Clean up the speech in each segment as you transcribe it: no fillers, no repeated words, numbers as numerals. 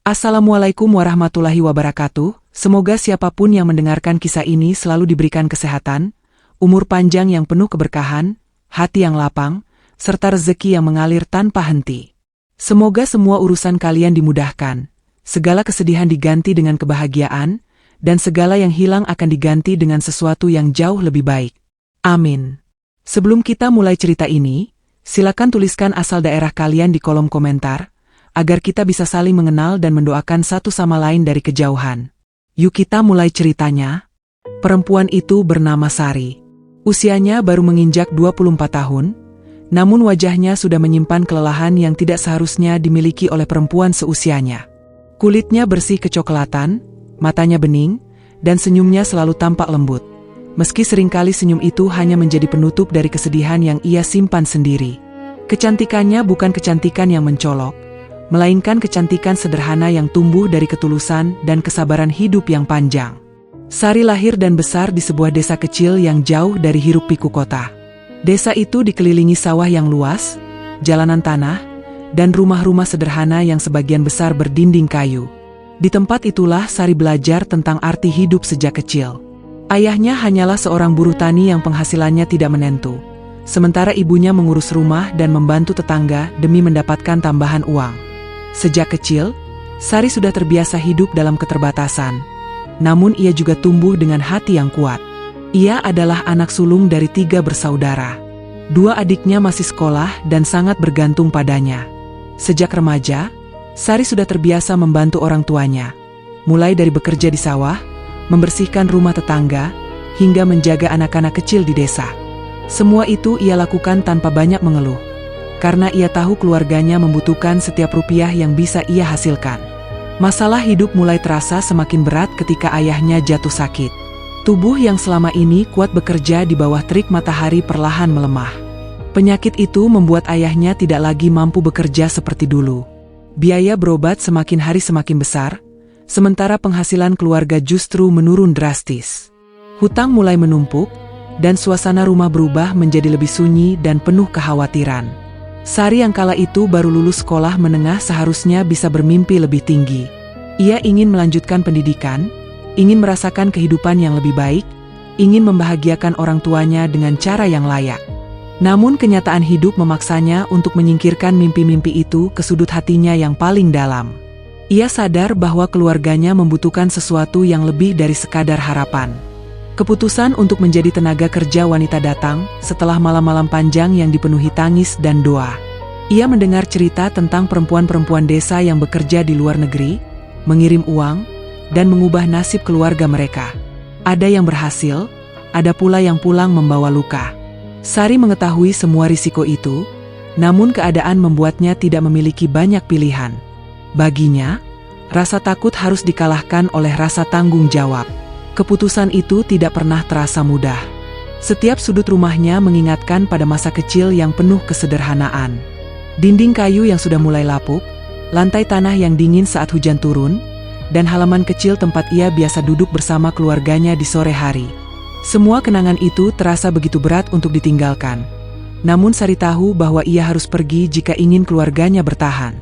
Assalamualaikum warahmatullahi wabarakatuh. Semoga siapapun yang mendengarkan kisah ini selalu diberikan kesehatan, umur panjang yang penuh keberkahan, hati yang lapang, serta rezeki yang mengalir tanpa henti. Semoga semua urusan kalian dimudahkan, segala kesedihan diganti dengan kebahagiaan, dan segala yang hilang akan diganti dengan sesuatu yang jauh lebih baik. Amin. Sebelum kita mulai cerita ini, silakan tuliskan asal daerah kalian di kolom komentar, agar kita bisa saling mengenal dan mendoakan satu sama lain dari kejauhan. Yuk kita mulai ceritanya. Perempuan itu bernama Sari. Usianya baru menginjak 24 tahun, namun wajahnya sudah menyimpan kelelahan yang tidak seharusnya dimiliki oleh perempuan seusianya. Kulitnya bersih kecoklatan, matanya bening, dan senyumnya selalu tampak lembut. Meski seringkali senyum itu hanya menjadi penutup dari kesedihan yang ia simpan sendiri. Kecantikannya bukan kecantikan yang mencolok, melainkan kecantikan sederhana yang tumbuh dari ketulusan dan kesabaran hidup yang panjang. Sari lahir dan besar di sebuah desa kecil yang jauh dari hiruk-pikuk kota. Desa itu dikelilingi sawah yang luas, jalanan tanah, dan rumah-rumah sederhana yang sebagian besar berdinding kayu. Di tempat itulah Sari belajar tentang arti hidup sejak kecil. Ayahnya hanyalah seorang buruh tani yang penghasilannya tidak menentu, sementara ibunya mengurus rumah dan membantu tetangga demi mendapatkan tambahan uang. Sejak kecil, Sari sudah terbiasa hidup dalam keterbatasan. Namun ia juga tumbuh dengan hati yang kuat. Ia adalah anak sulung dari 3 bersaudara. 2 adiknya masih sekolah dan sangat bergantung padanya. Sejak remaja, Sari sudah terbiasa membantu orang tuanya. Mulai dari bekerja di sawah, membersihkan rumah tetangga, hingga menjaga anak-anak kecil di desa. Semua itu ia lakukan tanpa banyak mengeluh, karena ia tahu keluarganya membutuhkan setiap rupiah yang bisa ia hasilkan. Masalah hidup mulai terasa semakin berat ketika ayahnya jatuh sakit. Tubuh yang selama ini kuat bekerja di bawah terik matahari perlahan melemah. Penyakit itu membuat ayahnya tidak lagi mampu bekerja seperti dulu. Biaya berobat semakin hari semakin besar, sementara penghasilan keluarga justru menurun drastis. Hutang mulai menumpuk, dan suasana rumah berubah menjadi lebih sunyi dan penuh kekhawatiran. Sari yang kala itu baru lulus sekolah menengah seharusnya bisa bermimpi lebih tinggi. Ia ingin melanjutkan pendidikan, ingin merasakan kehidupan yang lebih baik, ingin membahagiakan orang tuanya dengan cara yang layak. Namun kenyataan hidup memaksanya untuk menyingkirkan mimpi-mimpi itu ke sudut hatinya yang paling dalam. Ia sadar bahwa keluarganya membutuhkan sesuatu yang lebih dari sekadar harapan. Keputusan untuk menjadi tenaga kerja wanita datang setelah malam-malam panjang yang dipenuhi tangis dan doa. Ia mendengar cerita tentang perempuan-perempuan desa yang bekerja di luar negeri, mengirim uang, dan mengubah nasib keluarga mereka. Ada yang berhasil, ada pula yang pulang membawa luka. Sari mengetahui semua risiko itu, namun keadaan membuatnya tidak memiliki banyak pilihan. Baginya, rasa takut harus dikalahkan oleh rasa tanggung jawab. Keputusan itu tidak pernah terasa mudah. Setiap sudut rumahnya mengingatkan pada masa kecil yang penuh kesederhanaan. Dinding kayu yang sudah mulai lapuk, lantai tanah yang dingin saat hujan turun, dan halaman kecil tempat ia biasa duduk bersama keluarganya di sore hari. Semua kenangan itu terasa begitu berat untuk ditinggalkan. Namun Sari tahu bahwa ia harus pergi jika ingin keluarganya bertahan.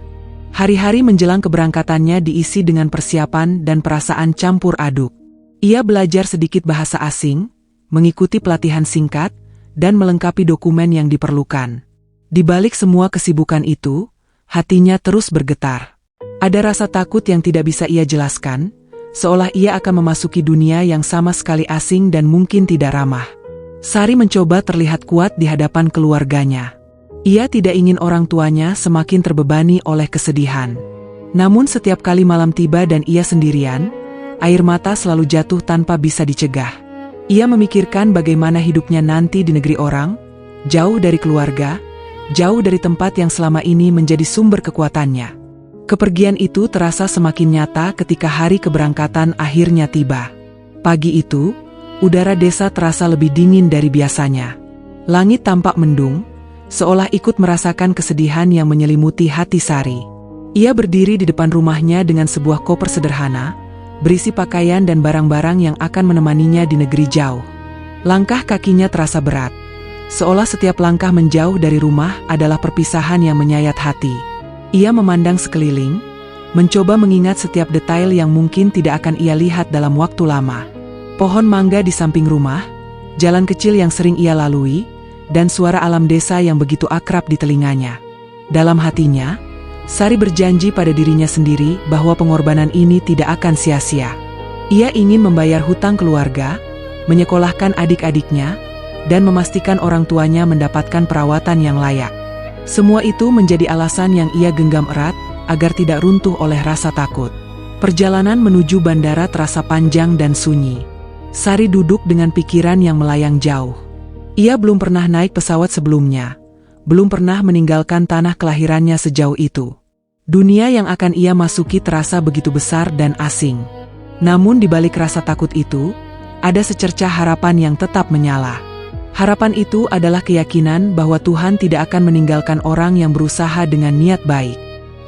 Hari-hari menjelang keberangkatannya diisi dengan persiapan dan perasaan campur aduk. Ia belajar sedikit bahasa asing, mengikuti pelatihan singkat, dan melengkapi dokumen yang diperlukan. Di balik semua kesibukan itu, hatinya terus bergetar. Ada rasa takut yang tidak bisa ia jelaskan, seolah ia akan memasuki dunia yang sama sekali asing dan mungkin tidak ramah. Sari mencoba terlihat kuat di hadapan keluarganya. Ia tidak ingin orang tuanya semakin terbebani oleh kesedihan. Namun setiap kali malam tiba dan ia sendirian, air mata selalu jatuh tanpa bisa dicegah. Ia memikirkan bagaimana hidupnya nanti di negeri orang, jauh dari keluarga, jauh dari tempat yang selama ini menjadi sumber kekuatannya. Kepergian itu terasa semakin nyata ketika hari keberangkatan akhirnya tiba. Pagi itu, udara desa terasa lebih dingin dari biasanya. Langit tampak mendung, seolah ikut merasakan kesedihan yang menyelimuti hati Sari. Ia berdiri di depan rumahnya dengan sebuah koper sederhana, berisi pakaian dan barang-barang yang akan menemaninya di negeri jauh. Langkah kakinya terasa berat, seolah setiap langkah menjauh dari rumah adalah perpisahan yang menyayat hati. Ia memandang sekeliling, mencoba mengingat setiap detail yang mungkin tidak akan ia lihat dalam waktu lama. Pohon mangga di samping rumah, jalan kecil yang sering ia lalui, dan suara alam desa yang begitu akrab di telinganya. Dalam hatinya, Sari berjanji pada dirinya sendiri bahwa pengorbanan ini tidak akan sia-sia. Ia ingin membayar hutang keluarga, menyekolahkan adik-adiknya, dan memastikan orang tuanya mendapatkan perawatan yang layak. Semua itu menjadi alasan yang ia genggam erat agar tidak runtuh oleh rasa takut. Perjalanan menuju bandara terasa panjang dan sunyi. Sari duduk dengan pikiran yang melayang jauh. Ia belum pernah naik pesawat sebelumnya, belum pernah meninggalkan tanah kelahirannya sejauh itu. Dunia yang akan ia masuki terasa begitu besar dan asing. Namun di balik rasa takut itu, ada secercah harapan yang tetap menyala. Harapan itu adalah keyakinan bahwa Tuhan tidak akan meninggalkan orang yang berusaha dengan niat baik.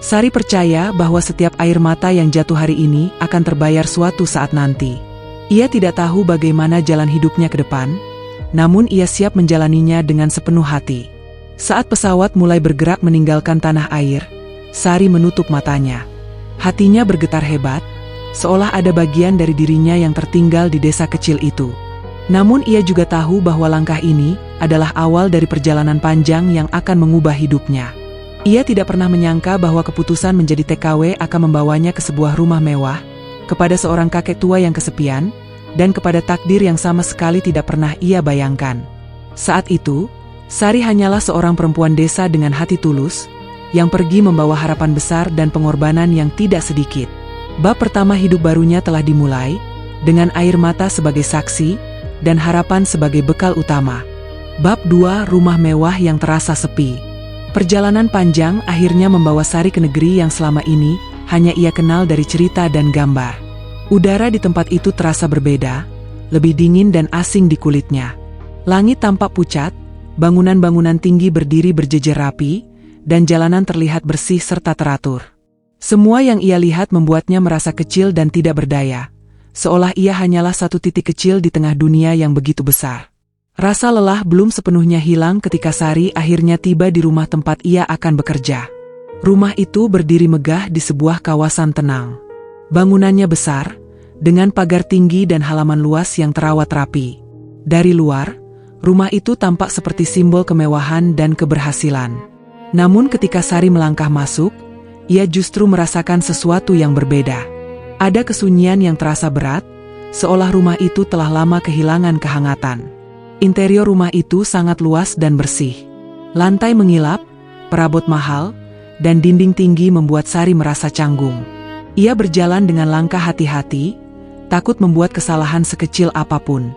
Sari percaya bahwa setiap air mata yang jatuh hari ini akan terbayar suatu saat nanti. Ia tidak tahu bagaimana jalan hidupnya ke depan, namun ia siap menjalaninya dengan sepenuh hati. Saat pesawat mulai bergerak meninggalkan tanah air, Sari menutup matanya. Hatinya bergetar hebat, seolah ada bagian dari dirinya yang tertinggal di desa kecil itu. Namun ia juga tahu bahwa langkah ini adalah awal dari perjalanan panjang yang akan mengubah hidupnya. Ia tidak pernah menyangka bahwa keputusan menjadi TKW akan membawanya ke sebuah rumah mewah, kepada seorang kakek tua yang kesepian, dan kepada takdir yang sama sekali tidak pernah ia bayangkan. Saat itu, Sari hanyalah seorang perempuan desa dengan hati tulus, yang pergi membawa harapan besar dan pengorbanan yang tidak sedikit. Bab pertama hidup barunya telah dimulai, dengan air mata sebagai saksi, dan harapan sebagai bekal utama. Bab 2 rumah mewah yang terasa sepi. Perjalanan panjang akhirnya membawa Sari ke negeri yang selama ini hanya ia kenal dari cerita dan gambar. Udara di tempat itu terasa berbeda, lebih dingin dan asing di kulitnya. Langit tampak pucat, bangunan-bangunan tinggi berdiri berjejer rapi, dan jalanan terlihat bersih serta teratur. Semua yang ia lihat membuatnya merasa kecil dan tidak berdaya, seolah ia hanyalah satu titik kecil di tengah dunia yang begitu besar. Rasa lelah belum sepenuhnya hilang ketika Sari akhirnya tiba di rumah tempat ia akan bekerja. Rumah itu berdiri megah di sebuah kawasan tenang. Bangunannya besar, dengan pagar tinggi dan halaman luas yang terawat rapi. Dari luar, rumah itu tampak seperti simbol kemewahan dan keberhasilan. Namun ketika Sari melangkah masuk, ia justru merasakan sesuatu yang berbeda. Ada kesunyian yang terasa berat, seolah rumah itu telah lama kehilangan kehangatan. Interior rumah itu sangat luas dan bersih. Lantai mengilap, perabot mahal, dan dinding tinggi membuat Sari merasa canggung. Ia berjalan dengan langkah hati-hati, takut membuat kesalahan sekecil apapun.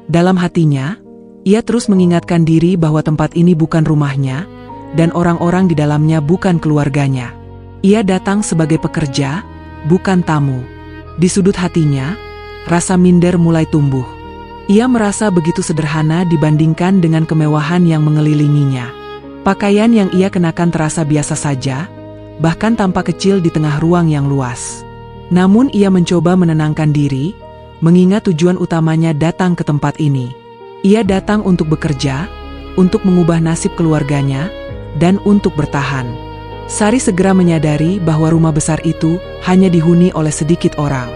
Dalam hatinya, ia terus mengingatkan diri bahwa tempat ini bukan rumahnya, dan orang-orang di dalamnya bukan keluarganya. Ia datang sebagai pekerja, bukan tamu. Di sudut hatinya, rasa minder mulai tumbuh. Ia merasa begitu sederhana dibandingkan dengan kemewahan yang mengelilinginya. Pakaian yang ia kenakan terasa biasa saja, bahkan tampak kecil di tengah ruang yang luas. Namun ia mencoba menenangkan diri, mengingat tujuan utamanya datang ke tempat ini. Ia datang untuk bekerja, untuk mengubah nasib keluarganya, dan untuk bertahan. Sari segera menyadari bahwa rumah besar itu hanya dihuni oleh sedikit orang.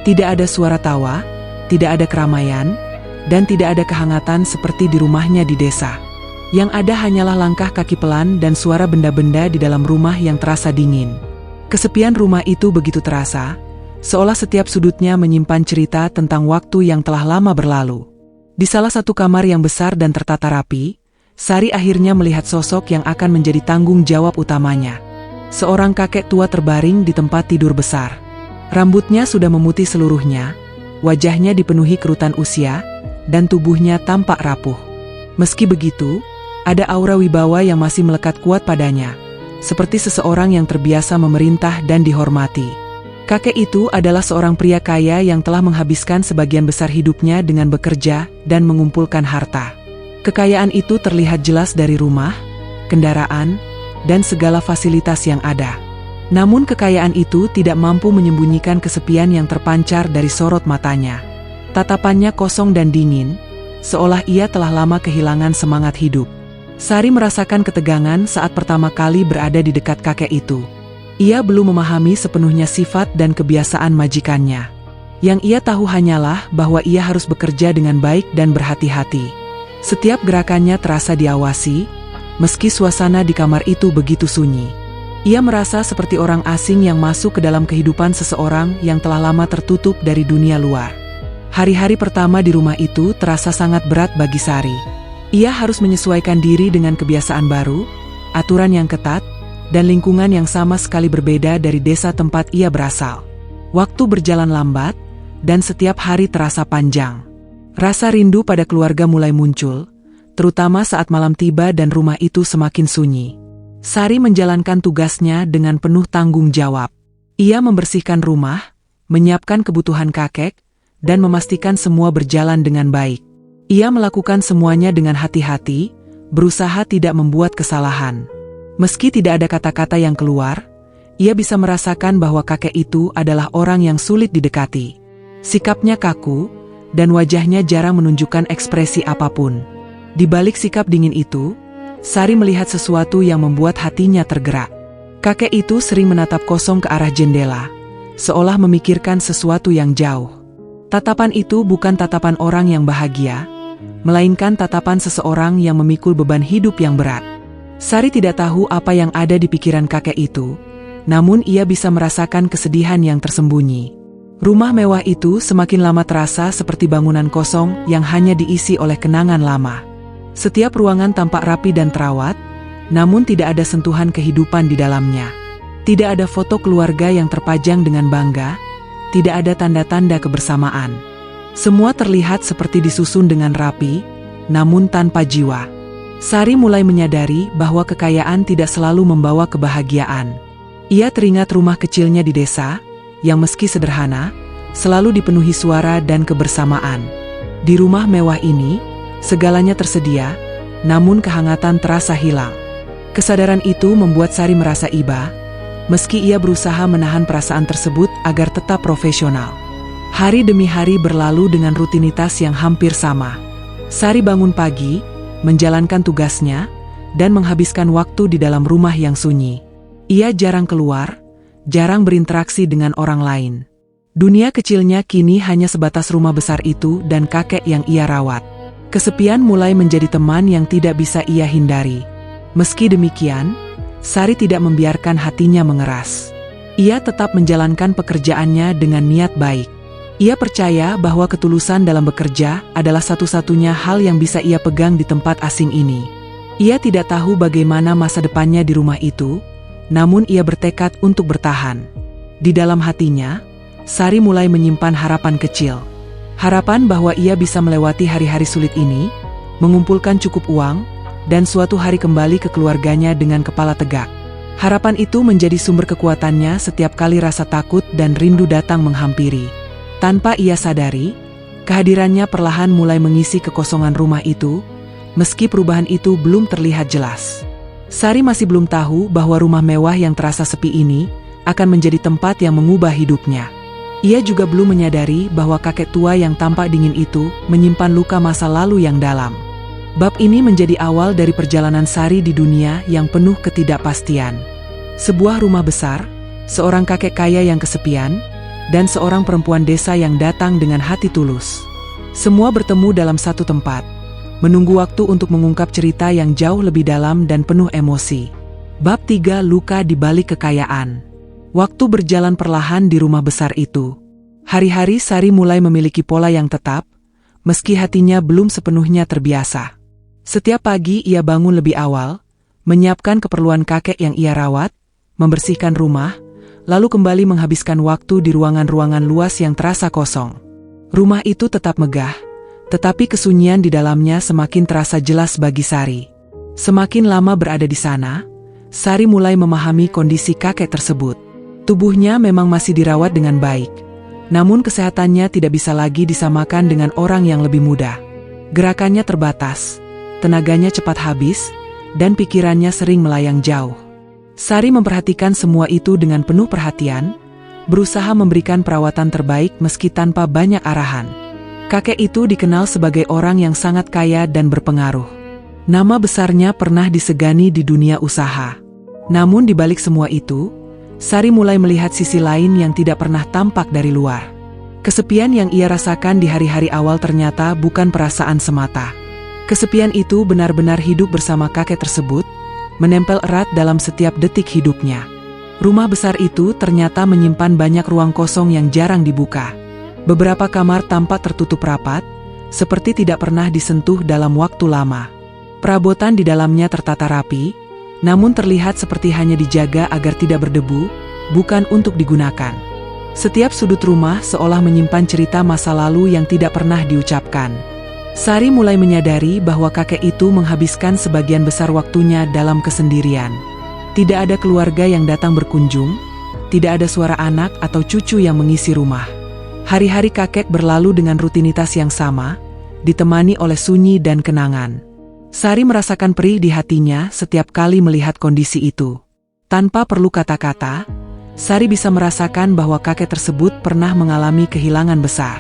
Tidak ada suara tawa, tidak ada keramaian, dan tidak ada kehangatan seperti di rumahnya di desa. Yang ada hanyalah langkah kaki pelan dan suara benda-benda di dalam rumah yang terasa dingin. Kesepian rumah itu begitu terasa, seolah setiap sudutnya menyimpan cerita tentang waktu yang telah lama berlalu. Di salah satu kamar yang besar dan tertata rapi, Sari akhirnya melihat sosok yang akan menjadi tanggung jawab utamanya. Seorang kakek tua terbaring di tempat tidur besar. Rambutnya sudah memutih seluruhnya, wajahnya dipenuhi kerutan usia, dan tubuhnya tampak rapuh. Meski begitu, ada aura wibawa yang masih melekat kuat padanya, seperti seseorang yang terbiasa memerintah dan dihormati. Kakek itu adalah seorang pria kaya yang telah menghabiskan sebagian besar hidupnya dengan bekerja dan mengumpulkan harta. Kekayaan itu terlihat jelas dari rumah, kendaraan, dan segala fasilitas yang ada. Namun kekayaan itu tidak mampu menyembunyikan kesepian yang terpancar dari sorot matanya. Tatapannya kosong dan dingin, seolah ia telah lama kehilangan semangat hidup. Sari merasakan ketegangan saat pertama kali berada di dekat kakek itu. Ia belum memahami sepenuhnya sifat dan kebiasaan majikannya. Yang ia tahu hanyalah bahwa ia harus bekerja dengan baik dan berhati-hati. Setiap gerakannya terasa diawasi, meski suasana di kamar itu begitu sunyi. Ia merasa seperti orang asing yang masuk ke dalam kehidupan seseorang yang telah lama tertutup dari dunia luar. Hari-hari pertama di rumah itu terasa sangat berat bagi Sari. Ia harus menyesuaikan diri dengan kebiasaan baru, aturan yang ketat, dan lingkungan yang sama sekali berbeda dari desa tempat ia berasal. Waktu berjalan lambat, dan setiap hari terasa panjang. Rasa rindu pada keluarga mulai muncul, terutama saat malam tiba dan rumah itu semakin sunyi. Sari menjalankan tugasnya dengan penuh tanggung jawab. Ia membersihkan rumah, menyiapkan kebutuhan kakek, dan memastikan semua berjalan dengan baik. Ia melakukan semuanya dengan hati-hati, berusaha tidak membuat kesalahan. Meski tidak ada kata-kata yang keluar, ia bisa merasakan bahwa kakek itu adalah orang yang sulit didekati. Sikapnya kaku, dan wajahnya jarang menunjukkan ekspresi apapun. Di balik sikap dingin itu, Sari melihat sesuatu yang membuat hatinya tergerak. Kakek itu sering menatap kosong ke arah jendela, seolah memikirkan sesuatu yang jauh. Tatapan itu bukan tatapan orang yang bahagia, melainkan tatapan seseorang yang memikul beban hidup yang berat. Sari tidak tahu apa yang ada di pikiran kakek itu, namun ia bisa merasakan kesedihan yang tersembunyi. Rumah mewah itu semakin lama terasa seperti bangunan kosong yang hanya diisi oleh kenangan lama. Setiap ruangan tampak rapi dan terawat, namun tidak ada sentuhan kehidupan di dalamnya. Tidak ada foto keluarga yang terpajang dengan bangga, tidak ada tanda-tanda kebersamaan. Semua terlihat seperti disusun dengan rapi, namun tanpa jiwa. Sari mulai menyadari bahwa kekayaan tidak selalu membawa kebahagiaan. Ia teringat rumah kecilnya di desa, yang meski sederhana, selalu dipenuhi suara dan kebersamaan. Di rumah mewah ini, segalanya tersedia, namun kehangatan terasa hilang. Kesadaran itu membuat Sari merasa iba, meski ia berusaha menahan perasaan tersebut agar tetap profesional. Hari demi hari berlalu dengan rutinitas yang hampir sama. Sari bangun pagi, menjalankan tugasnya, dan menghabiskan waktu di dalam rumah yang sunyi. Ia jarang keluar, jarang berinteraksi dengan orang lain. Dunia kecilnya kini hanya sebatas rumah besar itu dan kakek yang ia rawat. Kesepian mulai menjadi teman yang tidak bisa ia hindari. Meski demikian, Sari tidak membiarkan hatinya mengeras. Ia tetap menjalankan pekerjaannya dengan niat baik. Ia percaya bahwa ketulusan dalam bekerja adalah satu-satunya hal yang bisa ia pegang di tempat asing ini. Ia tidak tahu bagaimana masa depannya di rumah itu, namun ia bertekad untuk bertahan. Di dalam hatinya, Sari mulai menyimpan harapan kecil. Harapan bahwa ia bisa melewati hari-hari sulit ini, mengumpulkan cukup uang, dan suatu hari kembali ke keluarganya dengan kepala tegak. Harapan itu menjadi sumber kekuatannya setiap kali rasa takut dan rindu datang menghampiri. Tanpa ia sadari, kehadirannya perlahan mulai mengisi kekosongan rumah itu, meski perubahan itu belum terlihat jelas. Sari masih belum tahu bahwa rumah mewah yang terasa sepi ini akan menjadi tempat yang mengubah hidupnya. Ia juga belum menyadari bahwa kakek tua yang tampak dingin itu menyimpan luka masa lalu yang dalam. Bab ini menjadi awal dari perjalanan Sari di dunia yang penuh ketidakpastian. Sebuah rumah besar, seorang kakek kaya yang kesepian, dan seorang perempuan desa yang datang dengan hati tulus. Semua bertemu dalam satu tempat, menunggu waktu untuk mengungkap cerita yang jauh lebih dalam dan penuh emosi. Bab 3: Luka di balik kekayaan. Waktu berjalan perlahan di rumah besar itu. Hari-hari Sari mulai memiliki pola yang tetap, meski hatinya belum sepenuhnya terbiasa. Setiap pagi ia bangun lebih awal, menyiapkan keperluan kakek yang ia rawat, membersihkan rumah, lalu kembali menghabiskan waktu di ruangan-ruangan luas yang terasa kosong. Rumah itu tetap megah, tetapi kesunyian di dalamnya semakin terasa jelas bagi Sari. Semakin lama berada di sana, Sari mulai memahami kondisi kakek tersebut. Tubuhnya memang masih dirawat dengan baik, namun kesehatannya tidak bisa lagi disamakan dengan orang yang lebih muda. Gerakannya terbatas, tenaganya cepat habis, dan pikirannya sering melayang jauh. Sari memperhatikan semua itu dengan penuh perhatian, berusaha memberikan perawatan terbaik meski tanpa banyak arahan. Kakek itu dikenal sebagai orang yang sangat kaya dan berpengaruh. Nama besarnya pernah disegani di dunia usaha. Namun di balik semua itu, Sari mulai melihat sisi lain yang tidak pernah tampak dari luar. Kesepian yang ia rasakan di hari-hari awal ternyata bukan perasaan semata. Kesepian itu benar-benar hidup bersama kakek tersebut, menempel erat dalam setiap detik hidupnya. Rumah besar itu ternyata menyimpan banyak ruang kosong yang jarang dibuka. Beberapa kamar tampak tertutup rapat, seperti tidak pernah disentuh dalam waktu lama. Perabotan di dalamnya tertata rapi, namun terlihat seperti hanya dijaga agar tidak berdebu, bukan untuk digunakan. Setiap sudut rumah seolah menyimpan cerita masa lalu yang tidak pernah diucapkan. Sari mulai menyadari bahwa kakek itu menghabiskan sebagian besar waktunya dalam kesendirian. Tidak ada keluarga yang datang berkunjung, tidak ada suara anak atau cucu yang mengisi rumah. Hari-hari kakek berlalu dengan rutinitas yang sama, ditemani oleh sunyi dan kenangan. Sari merasakan perih di hatinya setiap kali melihat kondisi itu. Tanpa perlu kata-kata, Sari bisa merasakan bahwa kakek tersebut pernah mengalami kehilangan besar.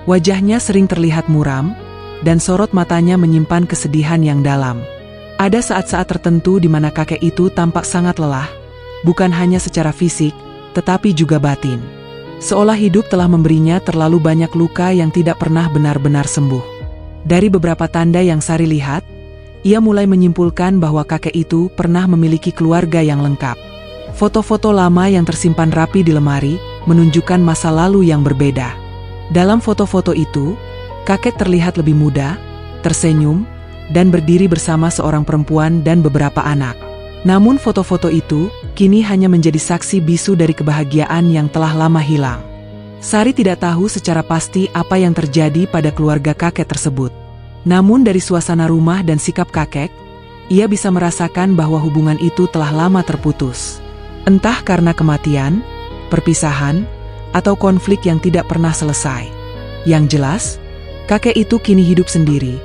Wajahnya sering terlihat muram, dan sorot matanya menyimpan kesedihan yang dalam. Ada saat-saat tertentu di mana kakek itu tampak sangat lelah, bukan hanya secara fisik, tetapi juga batin. Seolah hidup telah memberinya terlalu banyak luka yang tidak pernah benar-benar sembuh. Dari beberapa tanda yang Sari lihat, ia mulai menyimpulkan bahwa kakek itu pernah memiliki keluarga yang lengkap. Foto-foto lama yang tersimpan rapi di lemari menunjukkan masa lalu yang berbeda. Dalam foto-foto itu, kakek terlihat lebih muda, tersenyum, dan berdiri bersama seorang perempuan dan beberapa anak. Namun foto-foto itu kini hanya menjadi saksi bisu dari kebahagiaan yang telah lama hilang. Sari tidak tahu secara pasti apa yang terjadi pada keluarga kakek tersebut. Namun dari suasana rumah dan sikap kakek, ia bisa merasakan bahwa hubungan itu telah lama terputus. Entah karena kematian, perpisahan, atau konflik yang tidak pernah selesai. Yang jelas, kakek itu kini hidup sendiri,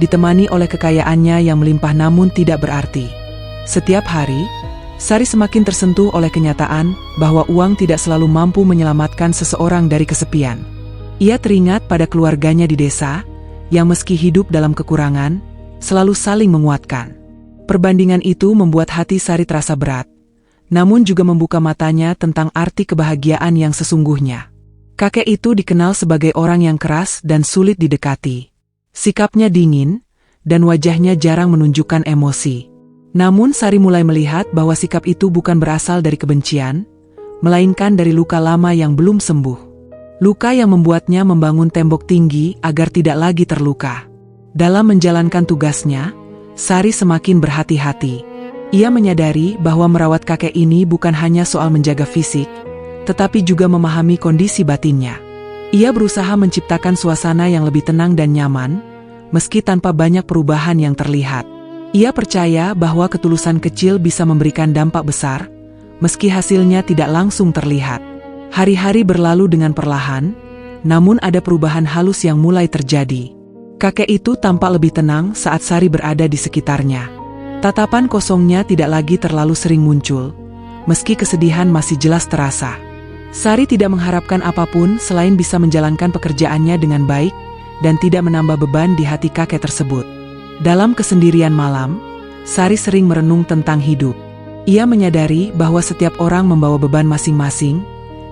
ditemani oleh kekayaannya yang melimpah namun tidak berarti. Setiap hari, Sari semakin tersentuh oleh kenyataan bahwa uang tidak selalu mampu menyelamatkan seseorang dari kesepian. Ia teringat pada keluarganya di desa, yang meski hidup dalam kekurangan, selalu saling menguatkan. Perbandingan itu membuat hati Sari terasa berat, namun juga membuka matanya tentang arti kebahagiaan yang sesungguhnya. Kakek itu dikenal sebagai orang yang keras dan sulit didekati. Sikapnya dingin, dan wajahnya jarang menunjukkan emosi. Namun Sari mulai melihat bahwa sikap itu bukan berasal dari kebencian, melainkan dari luka lama yang belum sembuh. Luka yang membuatnya membangun tembok tinggi agar tidak lagi terluka. Dalam menjalankan tugasnya, Sari semakin berhati-hati. Ia menyadari bahwa merawat kakek ini bukan hanya soal menjaga fisik, tetapi juga memahami kondisi batinnya. Ia berusaha menciptakan suasana yang lebih tenang dan nyaman, meski tanpa banyak perubahan yang terlihat. Ia percaya bahwa ketulusan kecil bisa memberikan dampak besar, meski hasilnya tidak langsung terlihat. Hari-hari berlalu dengan perlahan, namun ada perubahan halus yang mulai terjadi. Kakek itu tampak lebih tenang saat Sari berada di sekitarnya. Tatapan kosongnya tidak lagi terlalu sering muncul, meski kesedihan masih jelas terasa. Sari tidak mengharapkan apapun selain bisa menjalankan pekerjaannya dengan baik dan tidak menambah beban di hati kakek tersebut. Dalam kesendirian malam, Sari sering merenung tentang hidup. Ia menyadari bahwa setiap orang membawa beban masing-masing,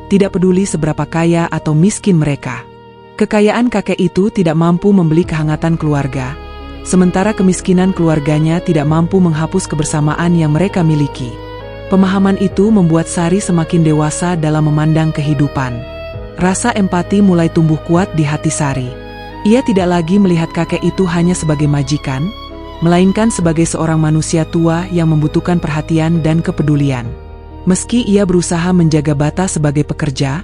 tidak peduli seberapa kaya atau miskin mereka. Kekayaan kakek itu tidak mampu membeli kehangatan keluarga, sementara kemiskinan keluarganya tidak mampu menghapus kebersamaan yang mereka miliki. Pemahaman itu membuat Sari semakin dewasa dalam memandang kehidupan. Rasa empati mulai tumbuh kuat di hati Sari. Ia tidak lagi melihat kakek itu hanya sebagai majikan, melainkan sebagai seorang manusia tua yang membutuhkan perhatian dan kepedulian. Meski ia berusaha menjaga batas sebagai pekerja,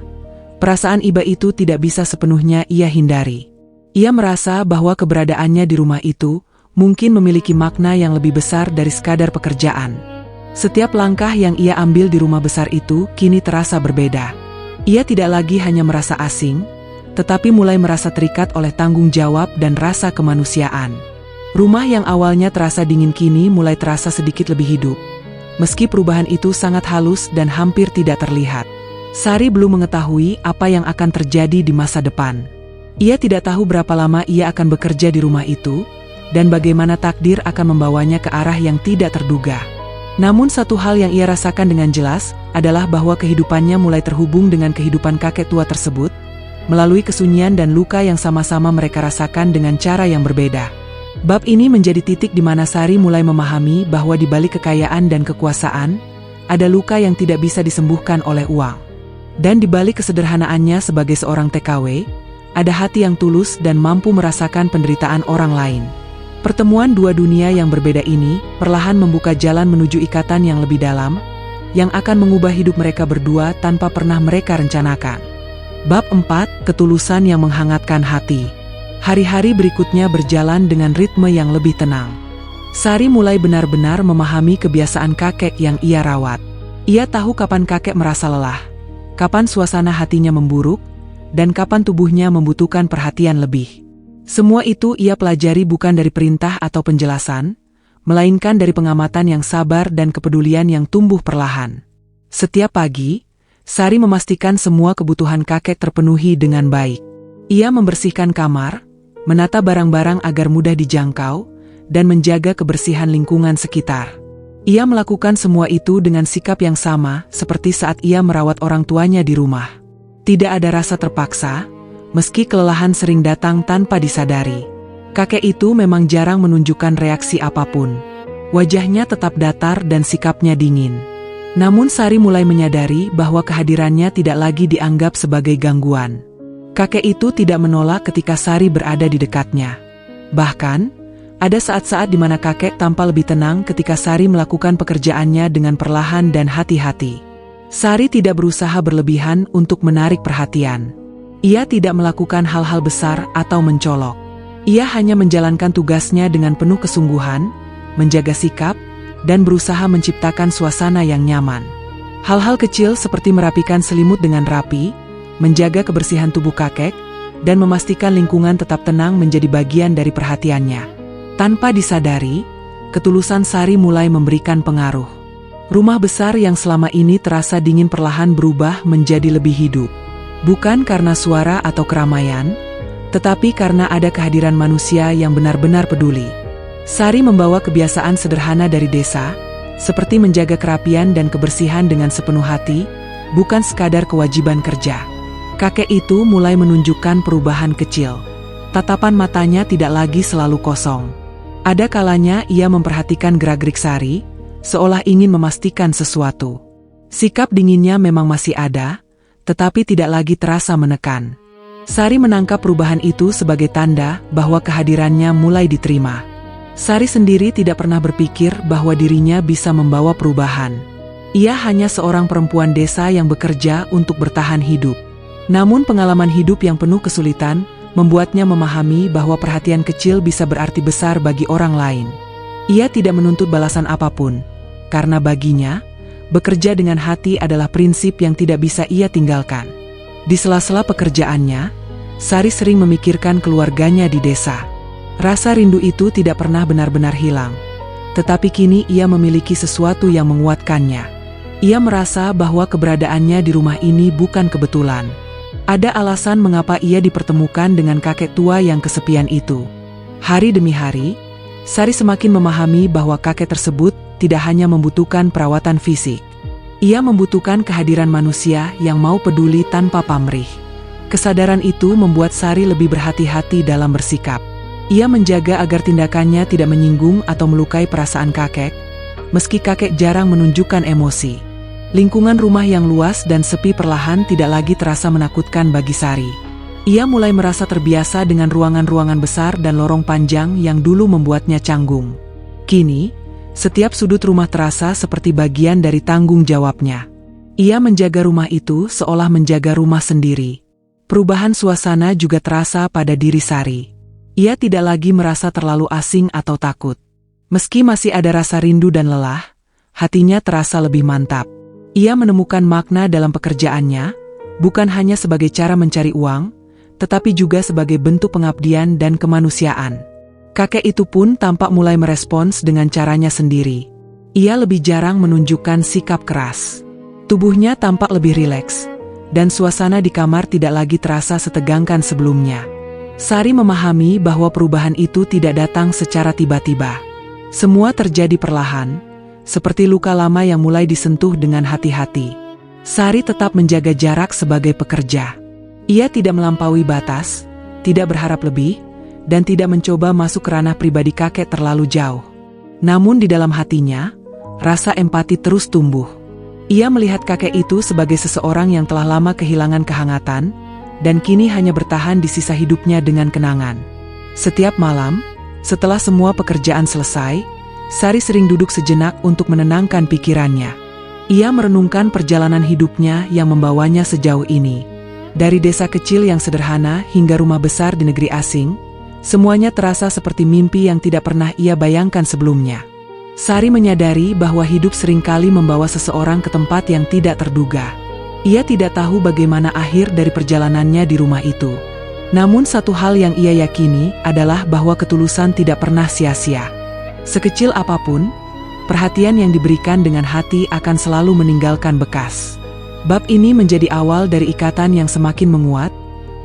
perasaan iba itu tidak bisa sepenuhnya ia hindari. Ia merasa bahwa keberadaannya di rumah itu mungkin memiliki makna yang lebih besar dari sekadar pekerjaan. Setiap langkah yang ia ambil di rumah besar itu kini terasa berbeda. Ia tidak lagi hanya merasa asing, tetapi mulai merasa terikat oleh tanggung jawab dan rasa kemanusiaan. Rumah yang awalnya terasa dingin kini mulai terasa sedikit lebih hidup. Meski perubahan itu sangat halus dan hampir tidak terlihat. Sari belum mengetahui apa yang akan terjadi di masa depan. Ia tidak tahu berapa lama ia akan bekerja di rumah itu, dan bagaimana takdir akan membawanya ke arah yang tidak terduga. Namun satu hal yang ia rasakan dengan jelas adalah bahwa kehidupannya mulai terhubung dengan kehidupan kakek tua tersebut, melalui kesunyian dan luka yang sama-sama mereka rasakan dengan cara yang berbeda. Bab ini menjadi titik di mana Sari mulai memahami bahwa di balik kekayaan dan kekuasaan, ada luka yang tidak bisa disembuhkan oleh uang. Dan di balik kesederhanaannya sebagai seorang TKW, ada hati yang tulus dan mampu merasakan penderitaan orang lain. Pertemuan dua dunia yang berbeda ini perlahan membuka jalan menuju ikatan yang lebih dalam, yang akan mengubah hidup mereka berdua tanpa pernah mereka rencanakan. Bab 4, Ketulusan yang menghangatkan hati. Hari-hari berikutnya berjalan dengan ritme yang lebih tenang. Sari mulai benar-benar memahami kebiasaan kakek yang ia rawat. Ia tahu kapan kakek merasa lelah, kapan suasana hatinya memburuk, dan kapan tubuhnya membutuhkan perhatian lebih. Semua itu ia pelajari bukan dari perintah atau penjelasan, melainkan dari pengamatan yang sabar dan kepedulian yang tumbuh perlahan. Setiap pagi, Sari memastikan semua kebutuhan kakek terpenuhi dengan baik. Ia membersihkan kamar, menata barang-barang agar mudah dijangkau, dan menjaga kebersihan lingkungan sekitar. Ia melakukan semua itu dengan sikap yang sama seperti saat ia merawat orang tuanya di rumah. Tidak ada rasa terpaksa, meski kelelahan sering datang tanpa disadari. Kakek itu memang jarang menunjukkan reaksi apapun. Wajahnya tetap datar dan sikapnya dingin. Namun Sari mulai menyadari bahwa kehadirannya tidak lagi dianggap sebagai gangguan. Kakek itu tidak menolak ketika Sari berada di dekatnya. Bahkan, ada saat-saat di mana kakek tampak lebih tenang ketika Sari melakukan pekerjaannya dengan perlahan dan hati-hati. Sari tidak berusaha berlebihan untuk menarik perhatian. Ia tidak melakukan hal-hal besar atau mencolok. Ia hanya menjalankan tugasnya dengan penuh kesungguhan, menjaga sikap, dan berusaha menciptakan suasana yang nyaman. Hal-hal kecil seperti merapikan selimut dengan rapi, menjaga kebersihan tubuh kakek, dan memastikan lingkungan tetap tenang menjadi bagian dari perhatiannya. Tanpa disadari, ketulusan Sari mulai memberikan pengaruh. Rumah besar yang selama ini terasa dingin perlahan berubah menjadi lebih hidup. Bukan karena suara atau keramaian, tetapi karena ada kehadiran manusia yang benar-benar peduli. Sari membawa kebiasaan sederhana dari desa, seperti menjaga kerapian dan kebersihan dengan sepenuh hati, bukan sekadar kewajiban kerja. Kakek itu mulai menunjukkan perubahan kecil. Tatapan matanya tidak lagi selalu kosong. Ada kalanya ia memperhatikan gerak-gerik Sari, seolah ingin memastikan sesuatu. Sikap dinginnya memang masih ada, tetapi tidak lagi terasa menekan. Sari menangkap perubahan itu sebagai tanda bahwa kehadirannya mulai diterima. Sari sendiri tidak pernah berpikir bahwa dirinya bisa membawa perubahan. Ia hanya seorang perempuan desa yang bekerja untuk bertahan hidup. Namun pengalaman hidup yang penuh kesulitan membuatnya memahami bahwa perhatian kecil bisa berarti besar bagi orang lain. Ia tidak menuntut balasan apapun, karena baginya, bekerja dengan hati adalah prinsip yang tidak bisa ia tinggalkan. Di sela-sela pekerjaannya, Sari sering memikirkan keluarganya di desa. Rasa rindu itu tidak pernah benar-benar hilang. Tetapi kini ia memiliki sesuatu yang menguatkannya. Ia merasa bahwa keberadaannya di rumah ini bukan kebetulan. Ada alasan mengapa ia dipertemukan dengan kakek tua yang kesepian itu. Hari demi hari, Sari semakin memahami bahwa kakek tersebut tidak hanya membutuhkan perawatan fisik. Ia membutuhkan kehadiran manusia yang mau peduli tanpa pamrih. Kesadaran itu membuat Sari lebih berhati-hati dalam bersikap. Ia menjaga agar tindakannya tidak menyinggung atau melukai perasaan kakek, meski kakek jarang menunjukkan emosi. Lingkungan rumah yang luas dan sepi perlahan tidak lagi terasa menakutkan bagi Sari. Ia mulai merasa terbiasa dengan ruangan-ruangan besar dan lorong panjang yang dulu membuatnya canggung. Kini, setiap sudut rumah terasa seperti bagian dari tanggung jawabnya. Ia menjaga rumah itu seolah menjaga rumah sendiri. Perubahan suasana juga terasa pada diri Sari. Ia tidak lagi merasa terlalu asing atau takut. Meski masih ada rasa rindu dan lelah, hatinya terasa lebih mantap. Ia menemukan makna dalam pekerjaannya, bukan hanya sebagai cara mencari uang, tetapi juga sebagai bentuk pengabdian dan kemanusiaan. Kakek itu pun tampak mulai merespons dengan caranya sendiri. Ia lebih jarang menunjukkan sikap keras. Tubuhnya tampak lebih rileks, dan suasana di kamar tidak lagi terasa setegangkan sebelumnya. Sari memahami bahwa perubahan itu tidak datang secara tiba-tiba. Semua terjadi perlahan, seperti luka lama yang mulai disentuh dengan hati-hati. Sari tetap menjaga jarak sebagai pekerja. Ia tidak melampaui batas, tidak berharap lebih, dan tidak mencoba masuk ke ranah pribadi kakek terlalu jauh. Namun di dalam hatinya, rasa empati terus tumbuh. Ia melihat kakek itu sebagai seseorang yang telah lama kehilangan kehangatan, dan kini hanya bertahan di sisa hidupnya dengan kenangan. Setiap malam, setelah semua pekerjaan selesai, Sari sering duduk sejenak untuk menenangkan pikirannya. Ia merenungkan perjalanan hidupnya yang membawanya sejauh ini. Dari desa kecil yang sederhana hingga rumah besar di negeri asing, semuanya terasa seperti mimpi yang tidak pernah ia bayangkan sebelumnya. Sari menyadari bahwa hidup seringkali membawa seseorang ke tempat yang tidak terduga. Ia tidak tahu bagaimana akhir dari perjalanannya di rumah itu. Namun satu hal yang ia yakini adalah bahwa ketulusan tidak pernah sia-sia. Sekecil apapun, perhatian yang diberikan dengan hati akan selalu meninggalkan bekas. Bab ini menjadi awal dari ikatan yang semakin menguat,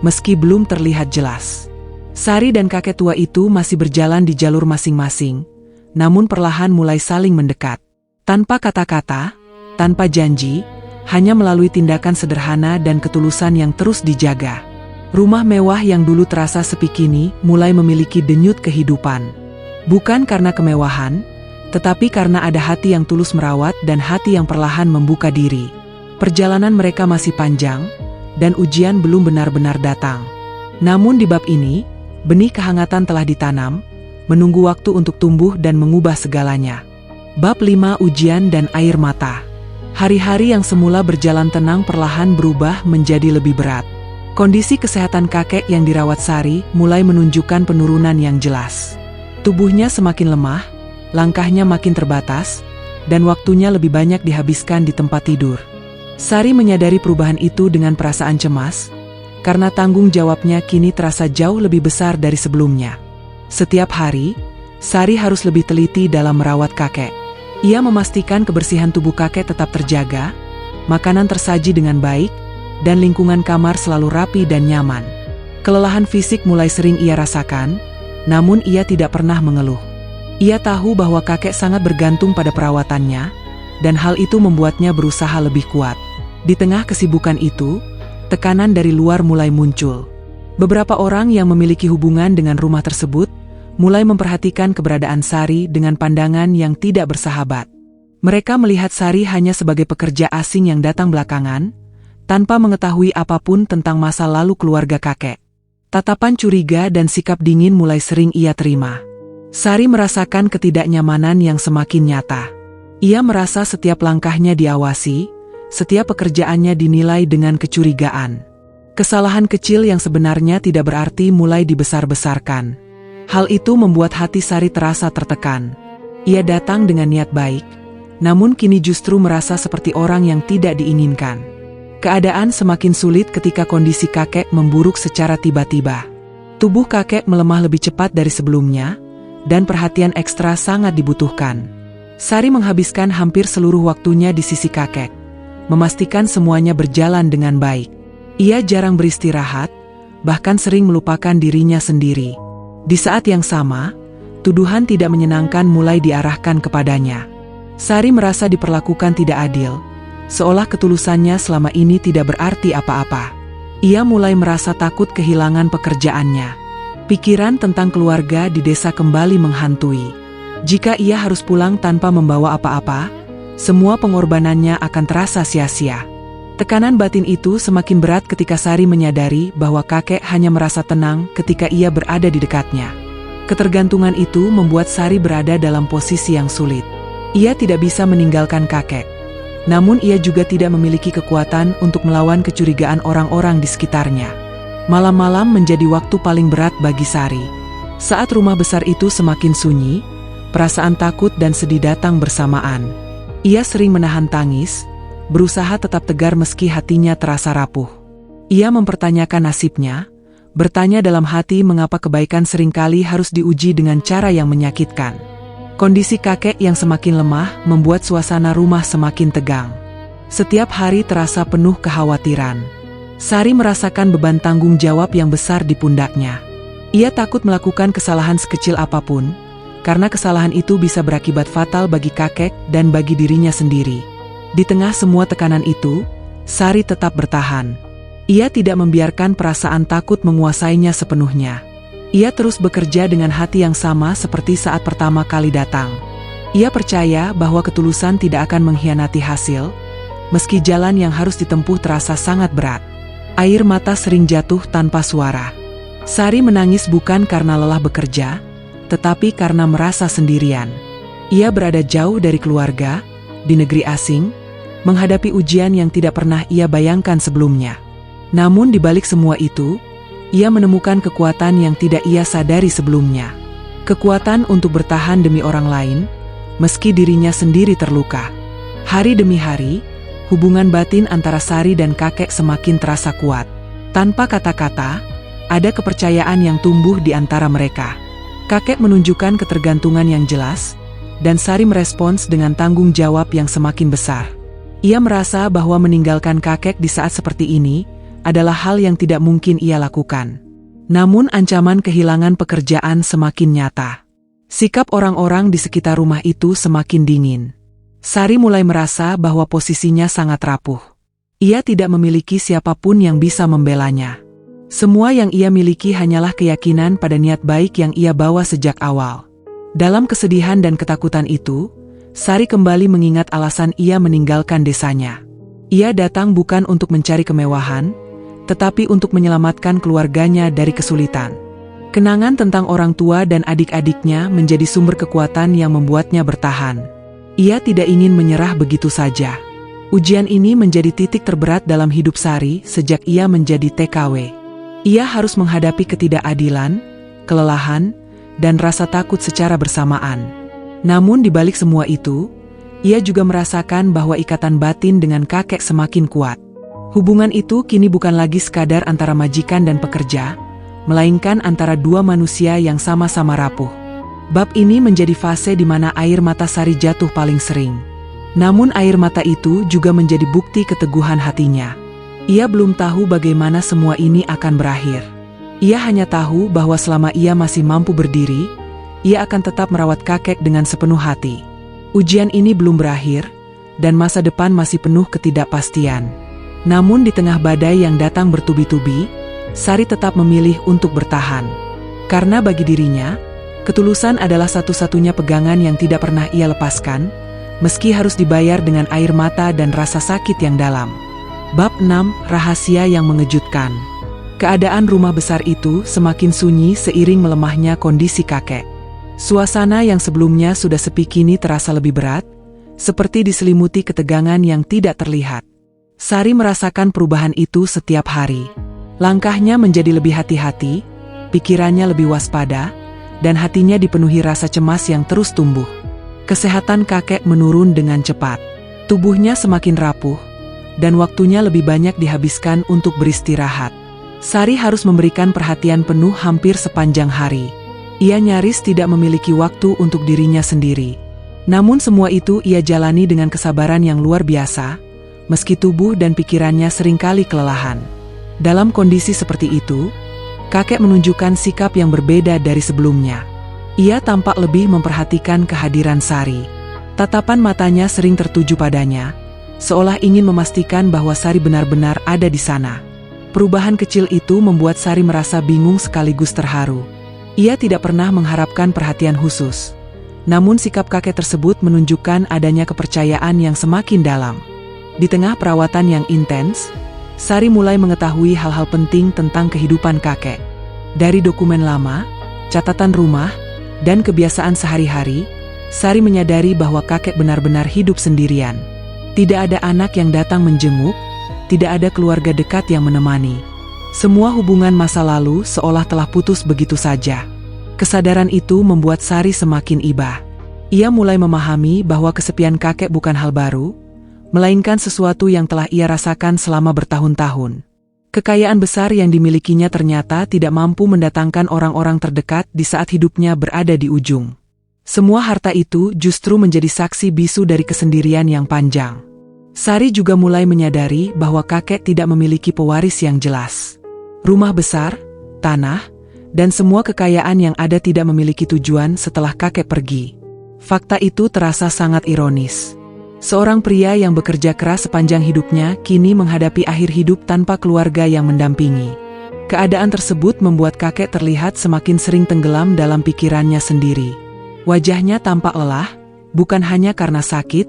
meski belum terlihat jelas. Sari dan kakek tua itu masih berjalan di jalur masing-masing, namun perlahan mulai saling mendekat. Tanpa kata-kata, tanpa janji, hanya melalui tindakan sederhana dan ketulusan yang terus dijaga. Rumah mewah yang dulu terasa sepi kini mulai memiliki denyut kehidupan. Bukan karena kemewahan, tetapi karena ada hati yang tulus merawat dan hati yang perlahan membuka diri. Perjalanan mereka masih panjang, dan ujian belum benar-benar datang. Namun di bab ini, benih kehangatan telah ditanam, menunggu waktu untuk tumbuh dan mengubah segalanya. Bab 5, Ujian dan Air Mata. Hari-hari yang semula berjalan tenang perlahan berubah menjadi lebih berat. Kondisi kesehatan kakek yang dirawat Sari mulai menunjukkan penurunan yang jelas. Tubuhnya semakin lemah, langkahnya makin terbatas, dan waktunya lebih banyak dihabiskan di tempat tidur. Sari menyadari perubahan itu dengan perasaan cemas, karena tanggung jawabnya kini terasa jauh lebih besar dari sebelumnya. Setiap hari, Sari harus lebih teliti dalam merawat kakek. Ia memastikan kebersihan tubuh kakek tetap terjaga, makanan tersaji dengan baik, dan lingkungan kamar selalu rapi dan nyaman. Kelelahan fisik mulai sering ia rasakan, namun ia tidak pernah mengeluh. Ia tahu bahwa kakek sangat bergantung pada perawatannya, dan hal itu membuatnya berusaha lebih kuat. Di tengah kesibukan itu, tekanan dari luar mulai muncul. Beberapa orang yang memiliki hubungan dengan rumah tersebut mulai memperhatikan keberadaan Sari dengan pandangan yang tidak bersahabat. Mereka melihat Sari hanya sebagai pekerja asing yang datang belakangan, tanpa mengetahui apapun tentang masa lalu keluarga kakek. Tatapan curiga dan sikap dingin mulai sering ia terima. Sari merasakan ketidaknyamanan yang semakin nyata. Ia merasa setiap langkahnya diawasi, setiap pekerjaannya dinilai dengan kecurigaan. Kesalahan kecil yang sebenarnya tidak berarti mulai dibesar-besarkan. Hal itu membuat hati Sari terasa tertekan. Ia datang dengan niat baik, namun kini justru merasa seperti orang yang tidak diinginkan. Keadaan semakin sulit ketika kondisi kakek memburuk secara tiba-tiba. Tubuh kakek melemah lebih cepat dari sebelumnya, dan perhatian ekstra sangat dibutuhkan. Sari menghabiskan hampir seluruh waktunya di sisi kakek, memastikan semuanya berjalan dengan baik. Ia jarang beristirahat, bahkan sering melupakan dirinya sendiri. Di saat yang sama, tuduhan tidak menyenangkan mulai diarahkan kepadanya. Sari merasa diperlakukan tidak adil, seolah ketulusannya selama ini tidak berarti apa-apa. Ia mulai merasa takut kehilangan pekerjaannya. Pikiran tentang keluarga di desa kembali menghantui. Jika ia harus pulang tanpa membawa apa-apa, semua pengorbanannya akan terasa sia-sia. Tekanan batin itu semakin berat ketika Sari menyadari bahwa kakek hanya merasa tenang ketika ia berada di dekatnya. Ketergantungan itu membuat Sari berada dalam posisi yang sulit. Ia tidak bisa meninggalkan kakek. Namun ia juga tidak memiliki kekuatan untuk melawan kecurigaan orang-orang di sekitarnya. Malam-malam menjadi waktu paling berat bagi Sari. Saat rumah besar itu semakin sunyi, perasaan takut dan sedih datang bersamaan. Ia sering menahan tangis, berusaha tetap tegar meski hatinya terasa rapuh. Ia mempertanyakan nasibnya, bertanya dalam hati mengapa kebaikan seringkali harus diuji dengan cara yang menyakitkan. Kondisi kakek yang semakin lemah membuat suasana rumah semakin tegang. Setiap hari terasa penuh kekhawatiran. Sari merasakan beban tanggung jawab yang besar di pundaknya. Ia takut melakukan kesalahan sekecil apapun, karena kesalahan itu bisa berakibat fatal bagi kakek dan bagi dirinya sendiri. Di tengah semua tekanan itu, Sari tetap bertahan. Ia tidak membiarkan perasaan takut menguasainya sepenuhnya. Ia terus bekerja dengan hati yang sama seperti saat pertama kali datang. Ia percaya bahwa ketulusan tidak akan mengkhianati hasil, meski jalan yang harus ditempuh terasa sangat berat. Air mata sering jatuh tanpa suara. Sari menangis bukan karena lelah bekerja, tetapi karena merasa sendirian. Ia berada jauh dari keluarga, di negeri asing, menghadapi ujian yang tidak pernah ia bayangkan sebelumnya. Namun di balik semua itu, ia menemukan kekuatan yang tidak ia sadari sebelumnya. Kekuatan untuk bertahan demi orang lain, meski dirinya sendiri terluka. Hari demi hari, hubungan batin antara Sari dan kakek semakin terasa kuat. Tanpa kata-kata, ada kepercayaan yang tumbuh di antara mereka. Kakek menunjukkan ketergantungan yang jelas, dan Sari merespons dengan tanggung jawab yang semakin besar. Ia merasa bahwa meninggalkan kakek di saat seperti ini adalah hal yang tidak mungkin ia lakukan. Namun ancaman kehilangan pekerjaan semakin nyata. Sikap orang-orang di sekitar rumah itu semakin dingin. Sari mulai merasa bahwa posisinya sangat rapuh. Ia tidak memiliki siapapun yang bisa membelanya. Semua yang ia miliki hanyalah keyakinan pada niat baik yang ia bawa sejak awal. Dalam kesedihan dan ketakutan itu, Sari kembali mengingat alasan ia meninggalkan desanya. Ia datang bukan untuk mencari kemewahan, tetapi untuk menyelamatkan keluarganya dari kesulitan. Kenangan tentang orang tua dan adik-adiknya menjadi sumber kekuatan yang membuatnya bertahan. Ia tidak ingin menyerah begitu saja. Ujian ini menjadi titik terberat dalam hidup Sari sejak ia menjadi TKW. Ia harus menghadapi ketidakadilan, kelelahan, dan rasa takut secara bersamaan. Namun di balik semua itu, ia juga merasakan bahwa ikatan batin dengan kakek semakin kuat. Hubungan itu kini bukan lagi sekadar antara majikan dan pekerja, melainkan antara dua manusia yang sama-sama rapuh. Bab ini menjadi fase di mana air mata Sari jatuh paling sering. Namun air mata itu juga menjadi bukti keteguhan hatinya. Ia belum tahu bagaimana semua ini akan berakhir. Ia hanya tahu bahwa selama ia masih mampu berdiri, ia akan tetap merawat kakek dengan sepenuh hati. Ujian ini belum berakhir, dan masa depan masih penuh ketidakpastian. Namun di tengah badai yang datang bertubi-tubi, Sari tetap memilih untuk bertahan. Karena bagi dirinya, ketulusan adalah satu-satunya pegangan yang tidak pernah ia lepaskan, meski harus dibayar dengan air mata dan rasa sakit yang dalam. Bab 6. Rahasia yang mengejutkan. Keadaan rumah besar itu semakin sunyi seiring melemahnya kondisi kakek. Suasana yang sebelumnya sudah sepi kini terasa lebih berat, seperti diselimuti ketegangan yang tidak terlihat. Sari merasakan perubahan itu setiap hari. Langkahnya menjadi lebih hati-hati, pikirannya lebih waspada, dan hatinya dipenuhi rasa cemas yang terus tumbuh. Kesehatan kakek menurun dengan cepat. Tubuhnya semakin rapuh, dan waktunya lebih banyak dihabiskan untuk beristirahat. Sari harus memberikan perhatian penuh hampir sepanjang hari. Ia nyaris tidak memiliki waktu untuk dirinya sendiri. Namun semua itu ia jalani dengan kesabaran yang luar biasa, meski tubuh dan pikirannya seringkali kelelahan. Dalam kondisi seperti itu, kakek menunjukkan sikap yang berbeda dari sebelumnya. Ia tampak lebih memperhatikan kehadiran Sari. Tatapan matanya sering tertuju padanya, seolah ingin memastikan bahwa Sari benar-benar ada di sana. Perubahan kecil itu membuat Sari merasa bingung sekaligus terharu. Ia tidak pernah mengharapkan perhatian khusus. Namun sikap kakek tersebut menunjukkan adanya kepercayaan yang semakin dalam. Di tengah perawatan yang intens, Sari mulai mengetahui hal-hal penting tentang kehidupan kakek. Dari dokumen lama, catatan rumah, dan kebiasaan sehari-hari, Sari menyadari bahwa kakek benar-benar hidup sendirian. Tidak ada anak yang datang menjenguk, tidak ada keluarga dekat yang menemani. Semua hubungan masa lalu seolah telah putus begitu saja. Kesadaran itu membuat Sari semakin iba. Ia mulai memahami bahwa kesepian kakek bukan hal baru, melainkan sesuatu yang telah ia rasakan selama bertahun-tahun. Kekayaan besar yang dimilikinya ternyata tidak mampu mendatangkan orang-orang terdekat di saat hidupnya berada di ujung. Semua harta itu justru menjadi saksi bisu dari kesendirian yang panjang. Sari juga mulai menyadari bahwa kakek tidak memiliki pewaris yang jelas. Rumah besar, tanah, Dan semua kekayaan yang ada tidak memiliki tujuan setelah kakek pergi. Fakta itu terasa sangat ironis. Seorang pria yang bekerja keras sepanjang hidupnya kini menghadapi akhir hidup tanpa keluarga yang mendampingi. Keadaan tersebut membuat kakek terlihat semakin sering tenggelam dalam pikirannya sendiri. Wajahnya tampak lelah, bukan hanya karena sakit,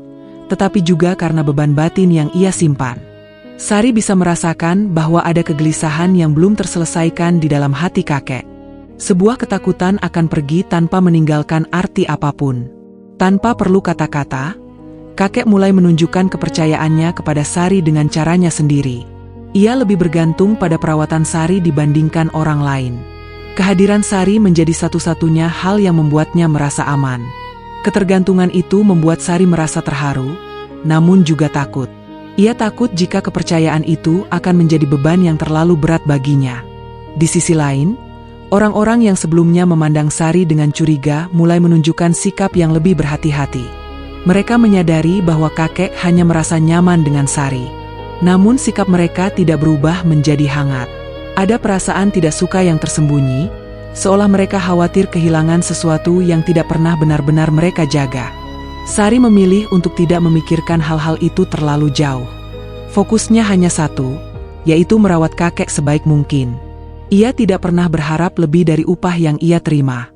tetapi juga karena beban batin yang ia simpan. Sari bisa merasakan bahwa ada kegelisahan yang belum terselesaikan di dalam hati kakek. Sebuah ketakutan akan pergi tanpa meninggalkan arti apapun. Tanpa perlu kata-kata, kakek mulai menunjukkan kepercayaannya kepada Sari dengan caranya sendiri. Ia lebih bergantung pada perawatan Sari dibandingkan orang lain. Kehadiran Sari menjadi satu-satunya hal yang membuatnya merasa aman. Ketergantungan itu membuat Sari merasa terharu, namun juga takut. Ia takut jika kepercayaan itu akan menjadi beban yang terlalu berat baginya. Di sisi lain, orang-orang yang sebelumnya memandang Sari dengan curiga mulai menunjukkan sikap yang lebih berhati-hati. Mereka menyadari bahwa kakek hanya merasa nyaman dengan Sari. Namun sikap mereka tidak berubah menjadi hangat. Ada perasaan tidak suka yang tersembunyi, seolah mereka khawatir kehilangan sesuatu yang tidak pernah benar-benar mereka jaga. Sari memilih untuk tidak memikirkan hal-hal itu terlalu jauh. Fokusnya hanya satu, yaitu merawat kakek sebaik mungkin. Ia tidak pernah berharap lebih dari upah yang ia terima.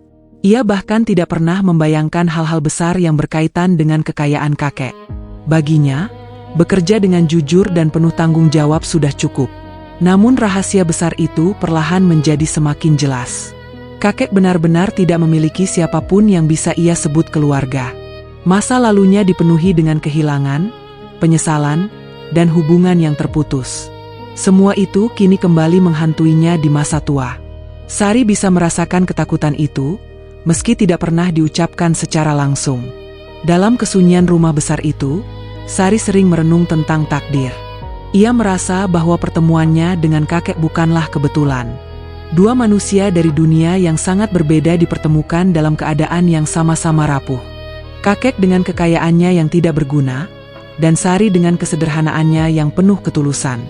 Ia bahkan tidak pernah membayangkan hal-hal besar yang berkaitan dengan kekayaan kakek. Baginya, bekerja dengan jujur dan penuh tanggung jawab sudah cukup. Namun rahasia besar itu perlahan menjadi semakin jelas. Kakek benar-benar tidak memiliki siapapun yang bisa ia sebut keluarga. Masa lalunya dipenuhi dengan kehilangan, penyesalan, dan hubungan yang terputus. Semua itu kini kembali menghantuinya di masa tua. Sari bisa merasakan ketakutan itu, meski tidak pernah diucapkan secara langsung. Dalam kesunyian rumah besar itu, Sari sering merenung tentang takdir. Ia merasa bahwa pertemuannya dengan kakek bukanlah kebetulan. Dua manusia dari dunia yang sangat berbeda dipertemukan dalam keadaan yang sama-sama rapuh. Kakek dengan kekayaannya yang tidak berguna, dan Sari dengan kesederhanaannya yang penuh ketulusan.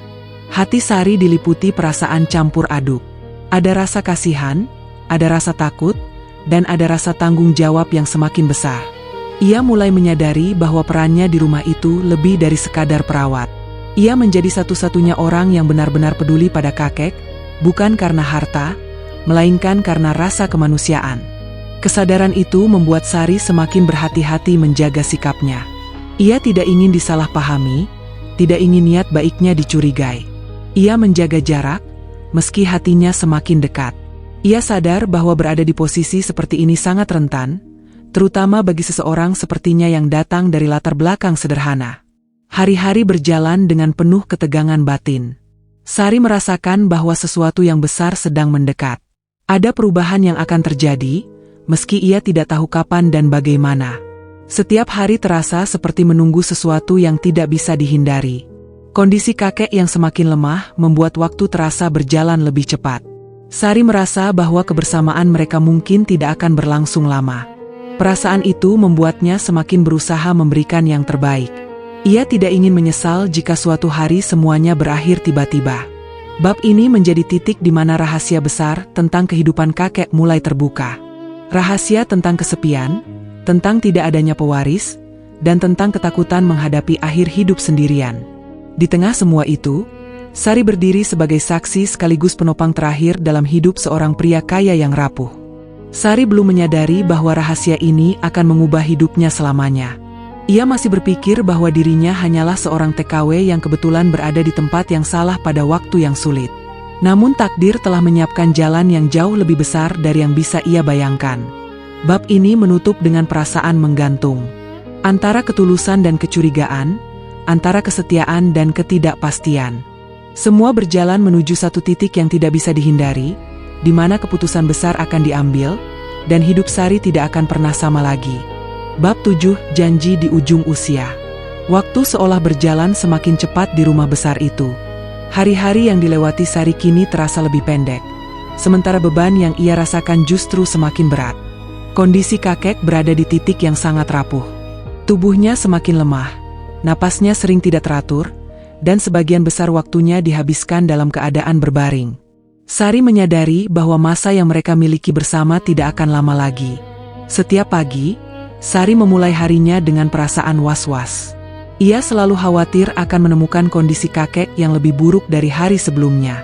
Hati Sari diliputi perasaan campur aduk. Ada rasa kasihan, ada rasa takut, dan ada rasa tanggung jawab yang semakin besar. Ia mulai menyadari bahwa perannya di rumah itu lebih dari sekadar perawat. Ia menjadi satu-satunya orang yang benar-benar peduli pada kakek, bukan karena harta, melainkan karena rasa kemanusiaan. Kesadaran itu membuat Sari semakin berhati-hati menjaga sikapnya. Ia tidak ingin disalahpahami, tidak ingin niat baiknya dicurigai. Ia menjaga jarak, meski hatinya semakin dekat. Ia sadar bahwa berada di posisi seperti ini sangat rentan, terutama bagi seseorang sepertinya yang datang dari latar belakang sederhana. Hari-hari berjalan dengan penuh ketegangan batin. Sari merasakan bahwa sesuatu yang besar sedang mendekat. Ada perubahan yang akan terjadi, meski ia tidak tahu kapan dan bagaimana. Setiap hari terasa seperti menunggu sesuatu yang tidak bisa dihindari. Kondisi kakek yang semakin lemah membuat waktu terasa berjalan lebih cepat. Sari merasa bahwa kebersamaan mereka mungkin tidak akan berlangsung lama. Perasaan itu membuatnya semakin berusaha memberikan yang terbaik. Ia tidak ingin menyesal jika suatu hari semuanya berakhir tiba-tiba. Bab ini menjadi titik di mana rahasia besar tentang kehidupan kakek mulai terbuka. Rahasia tentang kesepian, tentang tidak adanya pewaris, dan tentang ketakutan menghadapi akhir hidup sendirian. Di tengah semua itu, Sari berdiri sebagai saksi sekaligus penopang terakhir dalam hidup seorang pria kaya yang rapuh. Sari belum menyadari bahwa rahasia ini akan mengubah hidupnya selamanya. Ia masih berpikir bahwa dirinya hanyalah seorang TKW yang kebetulan berada di tempat yang salah pada waktu yang sulit. Namun takdir telah menyiapkan jalan yang jauh lebih besar dari yang bisa ia bayangkan. Bab ini menutup dengan perasaan menggantung. Antara ketulusan dan kecurigaan, antara kesetiaan dan ketidakpastian. Semua berjalan menuju satu titik yang tidak bisa dihindari, di mana keputusan besar akan diambil, dan hidup Sari tidak akan pernah sama lagi. Bab 7, Janji di Ujung Usia. Waktu seolah berjalan semakin cepat di rumah besar itu. Hari-hari yang dilewati Sari kini terasa lebih pendek, sementara beban yang ia rasakan justru semakin berat. Kondisi kakek berada di titik yang sangat rapuh. Tubuhnya semakin lemah, napasnya sering tidak teratur, dan sebagian besar waktunya dihabiskan dalam keadaan berbaring. Sari menyadari bahwa masa yang mereka miliki bersama tidak akan lama lagi. Setiap pagi, Sari memulai harinya dengan perasaan was-was. Ia selalu khawatir akan menemukan kondisi kakek yang lebih buruk dari hari sebelumnya.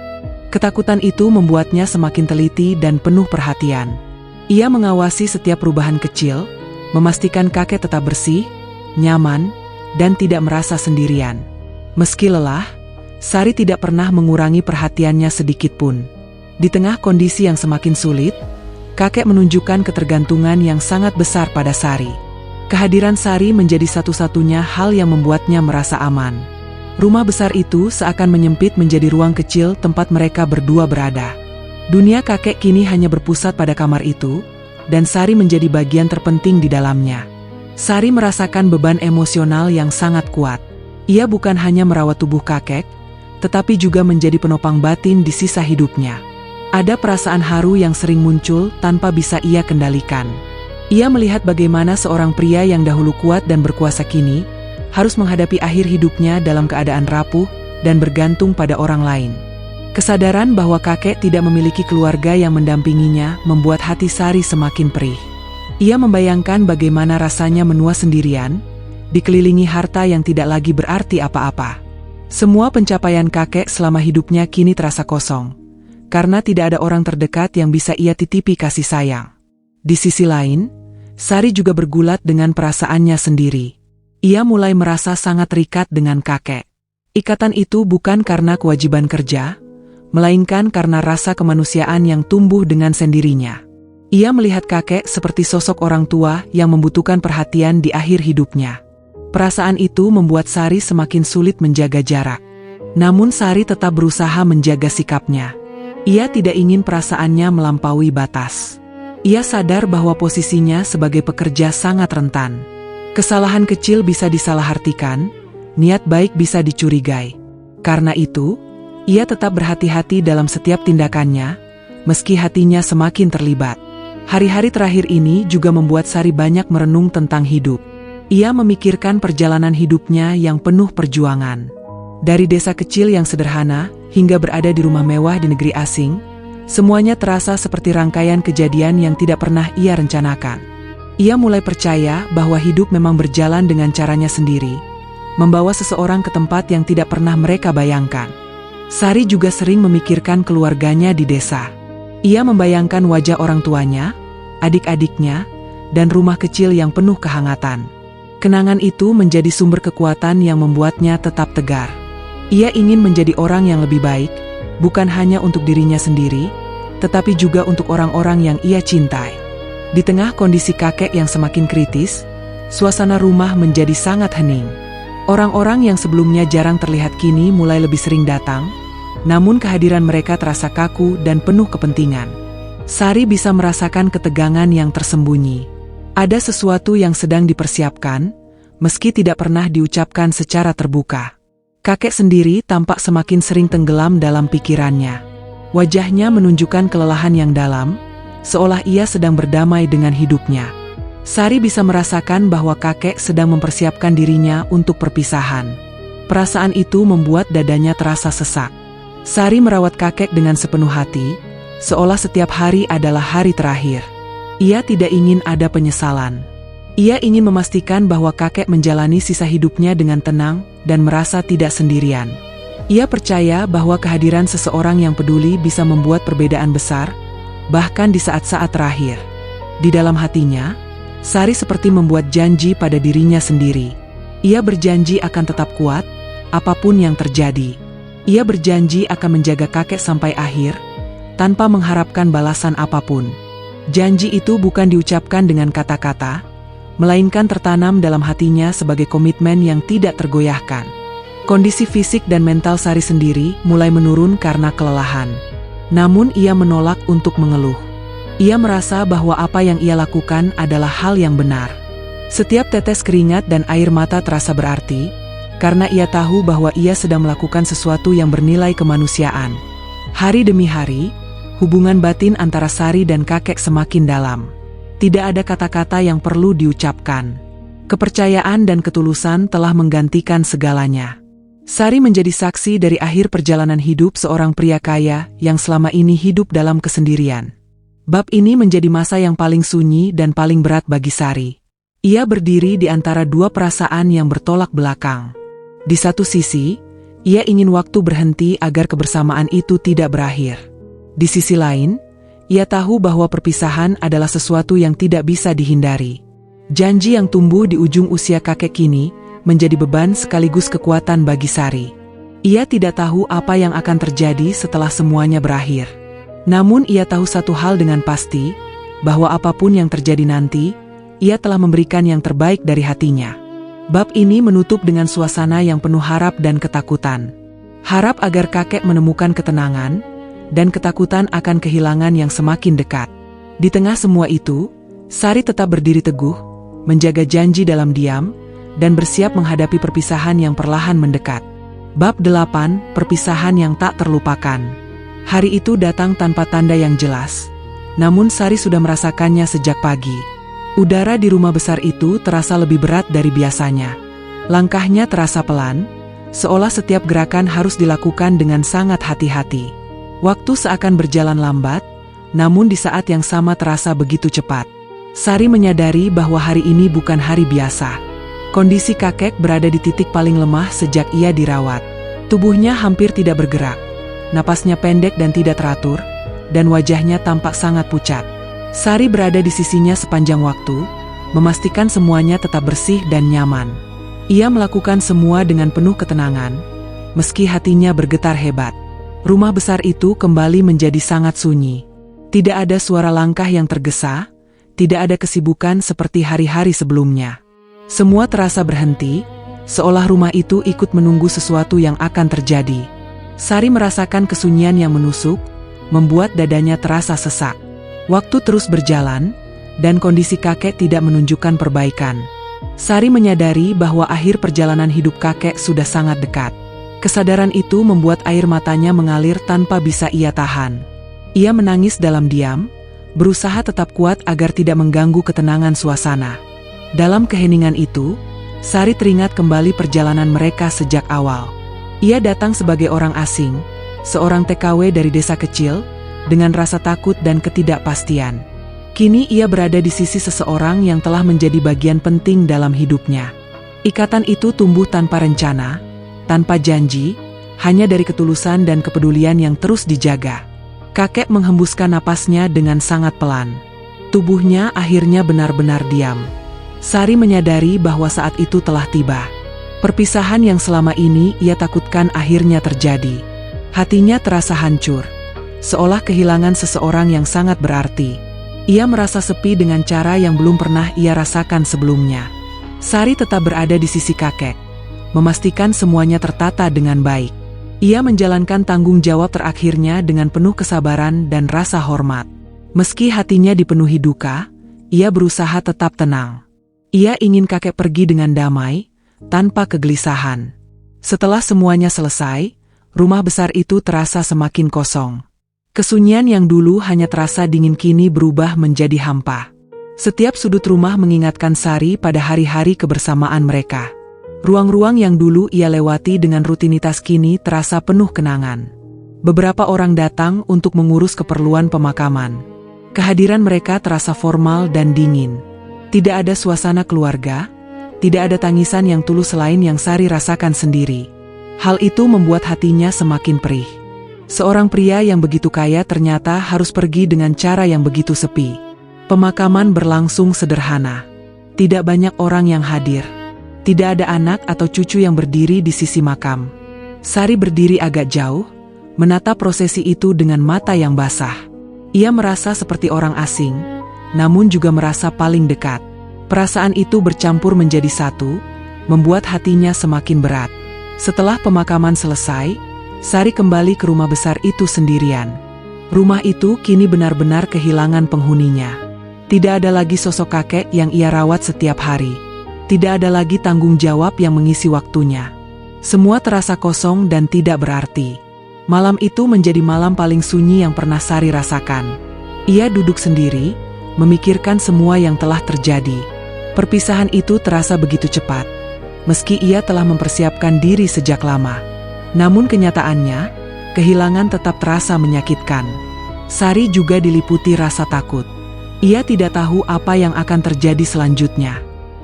Ketakutan itu membuatnya semakin teliti dan penuh perhatian. Ia mengawasi setiap perubahan kecil, memastikan kakek tetap bersih, nyaman, dan tidak merasa sendirian. Meski lelah, Sari tidak pernah mengurangi perhatiannya sedikit pun. Di tengah kondisi yang semakin sulit, kakek menunjukkan ketergantungan yang sangat besar pada Sari. Kehadiran Sari menjadi satu-satunya hal yang membuatnya merasa aman. Rumah besar itu seakan menyempit menjadi ruang kecil tempat mereka berdua berada. Dunia kakek kini hanya berpusat pada kamar itu, dan Sari menjadi bagian terpenting di dalamnya. Sari merasakan beban emosional yang sangat kuat. Ia bukan hanya merawat tubuh kakek, tetapi juga menjadi penopang batin di sisa hidupnya. Ada perasaan haru yang sering muncul tanpa bisa ia kendalikan. Ia melihat bagaimana seorang pria yang dahulu kuat dan berkuasa kini harus menghadapi akhir hidupnya dalam keadaan rapuh dan bergantung pada orang lain. Kesadaran bahwa kakek tidak memiliki keluarga yang mendampinginya membuat hati Sari semakin perih. Ia membayangkan bagaimana rasanya menua sendirian, dikelilingi harta yang tidak lagi berarti apa-apa. Semua pencapaian kakek selama hidupnya kini terasa kosong, karena tidak ada orang terdekat yang bisa ia titipi kasih sayang. Di sisi lain, Sari juga bergulat dengan perasaannya sendiri. Ia mulai merasa sangat terikat dengan kakek. Ikatan itu bukan karena kewajiban kerja, melainkan karena rasa kemanusiaan yang tumbuh dengan sendirinya. Ia melihat kakek seperti sosok orang tua yang membutuhkan perhatian di akhir hidupnya. Perasaan itu membuat Sari semakin sulit menjaga jarak. Namun Sari tetap berusaha menjaga sikapnya. Ia tidak ingin perasaannya melampaui batas. Ia sadar bahwa posisinya sebagai pekerja sangat rentan. Kesalahan kecil bisa disalahartikan, niat baik bisa dicurigai. Karena itu, ia tetap berhati-hati dalam setiap tindakannya, meski hatinya semakin terlibat. Hari-hari terakhir ini juga membuat Sari banyak merenung tentang hidup. Ia memikirkan perjalanan hidupnya yang penuh perjuangan. Dari desa kecil yang sederhana, hingga berada di rumah mewah di negeri asing, semuanya terasa seperti rangkaian kejadian yang tidak pernah ia rencanakan. Ia mulai percaya bahwa hidup memang berjalan dengan caranya sendiri, membawa seseorang ke tempat yang tidak pernah mereka bayangkan. Sari juga sering memikirkan keluarganya di desa. Ia membayangkan wajah orang tuanya, adik-adiknya, dan rumah kecil yang penuh kehangatan. Kenangan itu menjadi sumber kekuatan yang membuatnya tetap tegar. Ia ingin menjadi orang yang lebih baik, bukan hanya untuk dirinya sendiri, tetapi juga untuk orang-orang yang ia cintai. Di tengah kondisi kakek yang semakin kritis, suasana rumah menjadi sangat hening. Orang-orang yang sebelumnya jarang terlihat kini mulai lebih sering datang, namun kehadiran mereka terasa kaku dan penuh kepentingan. Sari bisa merasakan ketegangan yang tersembunyi. Ada sesuatu yang sedang dipersiapkan, meski tidak pernah diucapkan secara terbuka. Kakek sendiri tampak semakin sering tenggelam dalam pikirannya. Wajahnya menunjukkan kelelahan yang dalam, seolah ia sedang berdamai dengan hidupnya. Sari bisa merasakan bahwa kakek sedang mempersiapkan dirinya untuk perpisahan. Perasaan itu membuat dadanya terasa sesak. Sari merawat kakek dengan sepenuh hati, seolah setiap hari adalah hari terakhir. Ia tidak ingin ada penyesalan. Ia ingin memastikan bahwa kakek menjalani sisa hidupnya dengan tenang dan merasa tidak sendirian. Ia percaya bahwa kehadiran seseorang yang peduli bisa membuat perbedaan besar, bahkan di saat-saat terakhir. Di dalam hatinya, Sari seperti membuat janji pada dirinya sendiri. Ia berjanji akan tetap kuat, apapun yang terjadi. Ia berjanji akan menjaga kakek sampai akhir, tanpa mengharapkan balasan apapun. Janji itu bukan diucapkan dengan kata-kata, melainkan tertanam dalam hatinya sebagai komitmen yang tidak tergoyahkan. Kondisi fisik dan mental Sari sendiri mulai menurun karena kelelahan. Namun ia menolak untuk mengeluh. Ia merasa bahwa apa yang ia lakukan adalah hal yang benar. Setiap tetes keringat dan air mata terasa berarti, karena ia tahu bahwa ia sedang melakukan sesuatu yang bernilai kemanusiaan. Hari demi hari, hubungan batin antara Sari dan kakek semakin dalam. Tidak ada kata-kata yang perlu diucapkan. Kepercayaan dan ketulusan telah menggantikan segalanya. Sari menjadi saksi dari akhir perjalanan hidup seorang pria kaya yang selama ini hidup dalam kesendirian. Bab ini menjadi masa yang paling sunyi dan paling berat bagi Sari. Ia berdiri di antara dua perasaan yang bertolak belakang. Di satu sisi, ia ingin waktu berhenti agar kebersamaan itu tidak berakhir. Di sisi lain, ia tahu bahwa perpisahan adalah sesuatu yang tidak bisa dihindari. Janji yang tumbuh di ujung usia kakek kini menjadi beban sekaligus kekuatan bagi Sari. Ia tidak tahu apa yang akan terjadi setelah semuanya berakhir. Namun ia tahu satu hal dengan pasti, bahwa apapun yang terjadi nanti, ia telah memberikan yang terbaik dari hatinya. Bab ini menutup dengan suasana yang penuh harap dan ketakutan. Harap agar kakek menemukan ketenangan, dan ketakutan akan kehilangan yang semakin dekat. Di tengah semua itu, Sari tetap berdiri teguh, menjaga janji dalam diam, dan bersiap menghadapi perpisahan yang perlahan mendekat. Bab 8, Perpisahan yang tak terlupakan. Hari itu datang tanpa tanda yang jelas, namun Sari sudah merasakannya sejak pagi. Udara di rumah besar itu terasa lebih berat dari biasanya. Langkahnya terasa pelan, seolah setiap gerakan harus dilakukan dengan sangat hati-hati. Waktu seakan berjalan lambat, namun di saat yang sama terasa begitu cepat. Sari menyadari bahwa hari ini bukan hari biasa. Kondisi kakek berada di titik paling lemah sejak ia dirawat. Tubuhnya hampir tidak bergerak, napasnya pendek dan tidak teratur, dan wajahnya tampak sangat pucat. Sari berada di sisinya sepanjang waktu, memastikan semuanya tetap bersih dan nyaman. Ia melakukan semua dengan penuh ketenangan, meski hatinya bergetar hebat. Rumah besar itu kembali menjadi sangat sunyi. Tidak ada suara langkah yang tergesa, tidak ada kesibukan seperti hari-hari sebelumnya. Semua terasa berhenti, seolah rumah itu ikut menunggu sesuatu yang akan terjadi. Sari merasakan kesunyian yang menusuk, membuat dadanya terasa sesak. Waktu terus berjalan, dan kondisi kakek tidak menunjukkan perbaikan. Sari menyadari bahwa akhir perjalanan hidup kakek sudah sangat dekat. Kesadaran itu membuat air matanya mengalir tanpa bisa ia tahan. Ia menangis dalam diam, berusaha tetap kuat agar tidak mengganggu ketenangan suasana. Dalam keheningan itu, Sari teringat kembali perjalanan mereka sejak awal. Ia datang sebagai orang asing, seorang TKW dari desa kecil, dengan rasa takut dan ketidakpastian. Kini ia berada di sisi seseorang yang telah menjadi bagian penting dalam hidupnya. Ikatan itu tumbuh tanpa rencana, tanpa janji, hanya dari ketulusan dan kepedulian yang terus dijaga. Kakek menghembuskan napasnya dengan sangat pelan. Tubuhnya akhirnya benar-benar diam. Sari menyadari bahwa saat itu telah tiba. Perpisahan yang selama ini ia takutkan akhirnya terjadi. Hatinya terasa hancur, seolah kehilangan seseorang yang sangat berarti. Ia merasa sepi dengan cara yang belum pernah ia rasakan sebelumnya. Sari tetap berada di sisi kakek, memastikan semuanya tertata dengan baik. Ia menjalankan tanggung jawab terakhirnya dengan penuh kesabaran dan rasa hormat. Meski hatinya dipenuhi duka, ia berusaha tetap tenang. Ia ingin kakek pergi dengan damai, tanpa kegelisahan. Setelah semuanya selesai, rumah besar itu terasa semakin kosong. Kesunyian yang dulu hanya terasa dingin kini berubah menjadi hampa. Setiap sudut rumah mengingatkan Sari pada hari-hari kebersamaan mereka. Ruang-ruang yang dulu ia lewati dengan rutinitas kini terasa penuh kenangan. Beberapa orang datang untuk mengurus keperluan pemakaman. Kehadiran mereka terasa formal dan dingin. Tidak ada suasana keluarga, tidak ada tangisan yang tulus selain yang Sari rasakan sendiri. Hal itu membuat hatinya semakin perih. Seorang pria yang begitu kaya ternyata harus pergi dengan cara yang begitu sepi. Pemakaman berlangsung sederhana. Tidak banyak orang yang hadir. Tidak ada anak atau cucu yang berdiri di sisi makam. Sari berdiri agak jauh, menatap prosesi itu dengan mata yang basah. Ia merasa seperti orang asing, namun juga merasa paling dekat. Perasaan itu bercampur menjadi satu, membuat hatinya semakin berat. Setelah pemakaman selesai, Sari kembali ke rumah besar itu sendirian. Rumah itu kini benar-benar kehilangan penghuninya. Tidak ada lagi sosok kakek yang ia rawat setiap hari. Tidak ada lagi tanggung jawab yang mengisi waktunya. Semua terasa kosong dan tidak berarti. Malam itu menjadi malam paling sunyi yang pernah Sari rasakan. Ia duduk sendiri, memikirkan semua yang telah terjadi. Perpisahan itu terasa begitu cepat. meski ia telah mempersiapkan diri sejak lama. Namun kenyataannya, kehilangan tetap terasa menyakitkan. Sari juga diliputi rasa takut. Ia tidak tahu apa yang akan terjadi selanjutnya.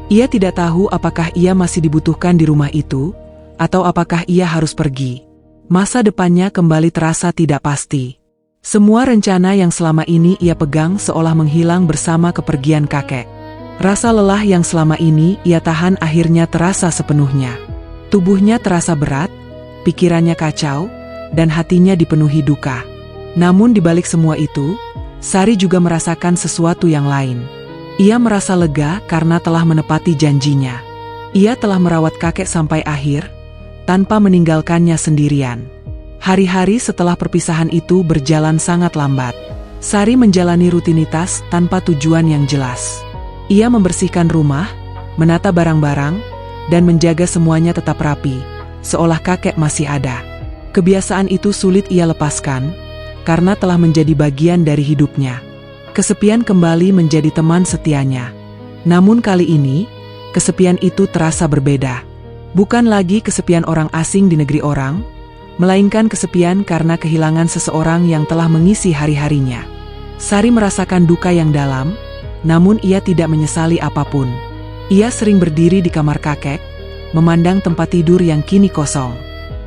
Ia tidak tahu apakah ia masih dibutuhkan di rumah itu, atau apakah ia harus pergi. Masa depannya kembali terasa tidak pasti. Semua rencana yang selama ini ia pegang seolah menghilang bersama kepergian kakek. Rasa lelah yang selama ini ia tahan akhirnya terasa sepenuhnya. Tubuhnya terasa berat, pikirannya kacau, dan hatinya dipenuhi duka. Namun di balik semua itu, Sari juga merasakan sesuatu yang lain. Ia merasa lega karena telah menepati janjinya. Ia telah merawat kakek sampai akhir, tanpa meninggalkannya sendirian. Hari-hari setelah perpisahan itu berjalan sangat lambat. Sari menjalani rutinitas tanpa tujuan yang jelas. Ia membersihkan rumah, menata barang-barang, dan menjaga semuanya tetap rapi, seolah kakek masih ada. Kebiasaan itu sulit ia lepaskan, karena telah menjadi bagian dari hidupnya. Kesepian kembali menjadi teman setianya. Namun kali ini, kesepian itu terasa berbeda. Bukan lagi kesepian orang asing di negeri orang, melainkan kesepian karena kehilangan seseorang yang telah mengisi hari-harinya. Sari merasakan duka yang dalam, namun ia tidak menyesali apapun. Ia sering berdiri di kamar kakek, memandang tempat tidur yang kini kosong.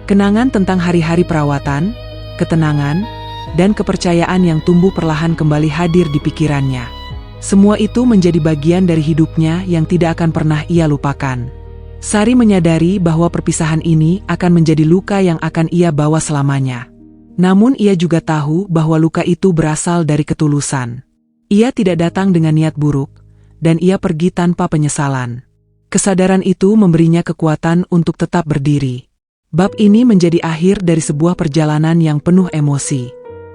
Kenangan tentang hari-hari perawatan, ketenangan, dan kepercayaan yang tumbuh perlahan kembali hadir di pikirannya. Semua itu menjadi bagian dari hidupnya yang tidak akan pernah ia lupakan. Sari menyadari bahwa perpisahan ini akan menjadi luka yang akan ia bawa selamanya. Namun ia juga tahu bahwa luka itu berasal dari ketulusan. Ia tidak datang dengan niat buruk, dan ia pergi tanpa penyesalan. Kesadaran itu memberinya kekuatan untuk tetap berdiri. Bab ini menjadi akhir dari sebuah perjalanan yang penuh emosi.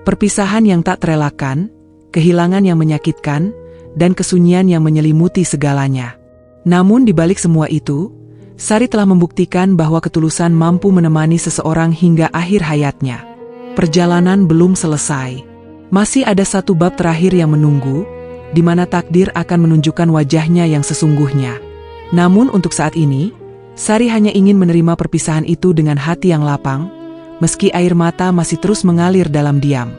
Perpisahan yang tak terelakkan, kehilangan yang menyakitkan, dan kesunyian yang menyelimuti segalanya. Namun di balik semua itu, Sari telah membuktikan bahwa ketulusan mampu menemani seseorang hingga akhir hayatnya. Perjalanan belum selesai. Masih ada satu bab terakhir yang menunggu, di mana takdir akan menunjukkan wajahnya yang sesungguhnya. Namun untuk saat ini, Sari hanya ingin menerima perpisahan itu dengan hati yang lapang, meski air mata masih terus mengalir dalam diam.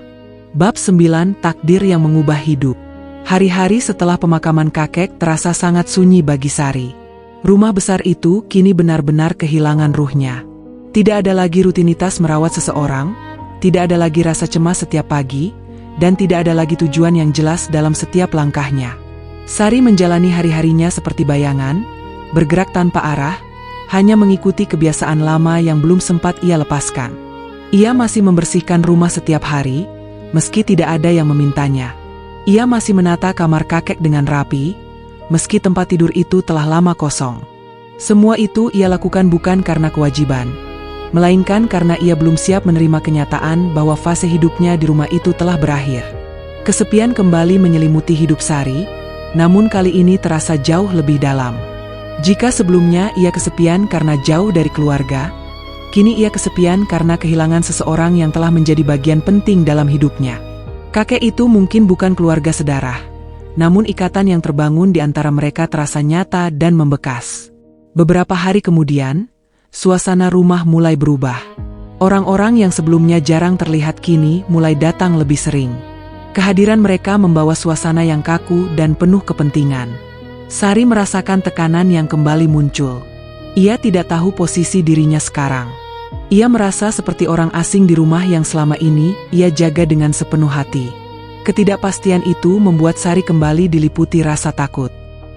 Bab 9, Takdir yang Mengubah Hidup. Hari-hari setelah pemakaman kakek terasa sangat sunyi bagi Sari. Rumah besar itu kini benar-benar kehilangan ruhnya. Tidak ada lagi rutinitas merawat seseorang, tidak ada lagi rasa cemas setiap pagi, dan tidak ada lagi tujuan yang jelas dalam setiap langkahnya. Sari menjalani hari-harinya seperti bayangan, bergerak tanpa arah, hanya mengikuti kebiasaan lama yang belum sempat ia lepaskan. Ia masih membersihkan rumah setiap hari, meski tidak ada yang memintanya. Ia masih menata kamar kakek dengan rapi, meski tempat tidur itu telah lama kosong. Semua itu ia lakukan bukan karena kewajiban, melainkan karena ia belum siap menerima kenyataan bahwa fase hidupnya di rumah itu telah berakhir. Kesepian kembali menyelimuti hidup Sari, namun kali ini terasa jauh lebih dalam. Jika sebelumnya ia kesepian karena jauh dari keluarga, kini ia kesepian karena kehilangan seseorang yang telah menjadi bagian penting dalam hidupnya. Kakek itu mungkin bukan keluarga sedarah, namun ikatan yang terbangun di antara mereka terasa nyata dan membekas. Beberapa hari kemudian, suasana rumah mulai berubah. Orang-orang yang sebelumnya jarang terlihat kini mulai datang lebih sering. Kehadiran mereka membawa suasana yang kaku dan penuh kepentingan. Sari merasakan tekanan yang kembali muncul. Ia tidak tahu posisi dirinya sekarang. Ia merasa seperti orang asing di rumah yang selama ini ia jaga dengan sepenuh hati. Ketidakpastian itu membuat Sari kembali diliputi rasa takut.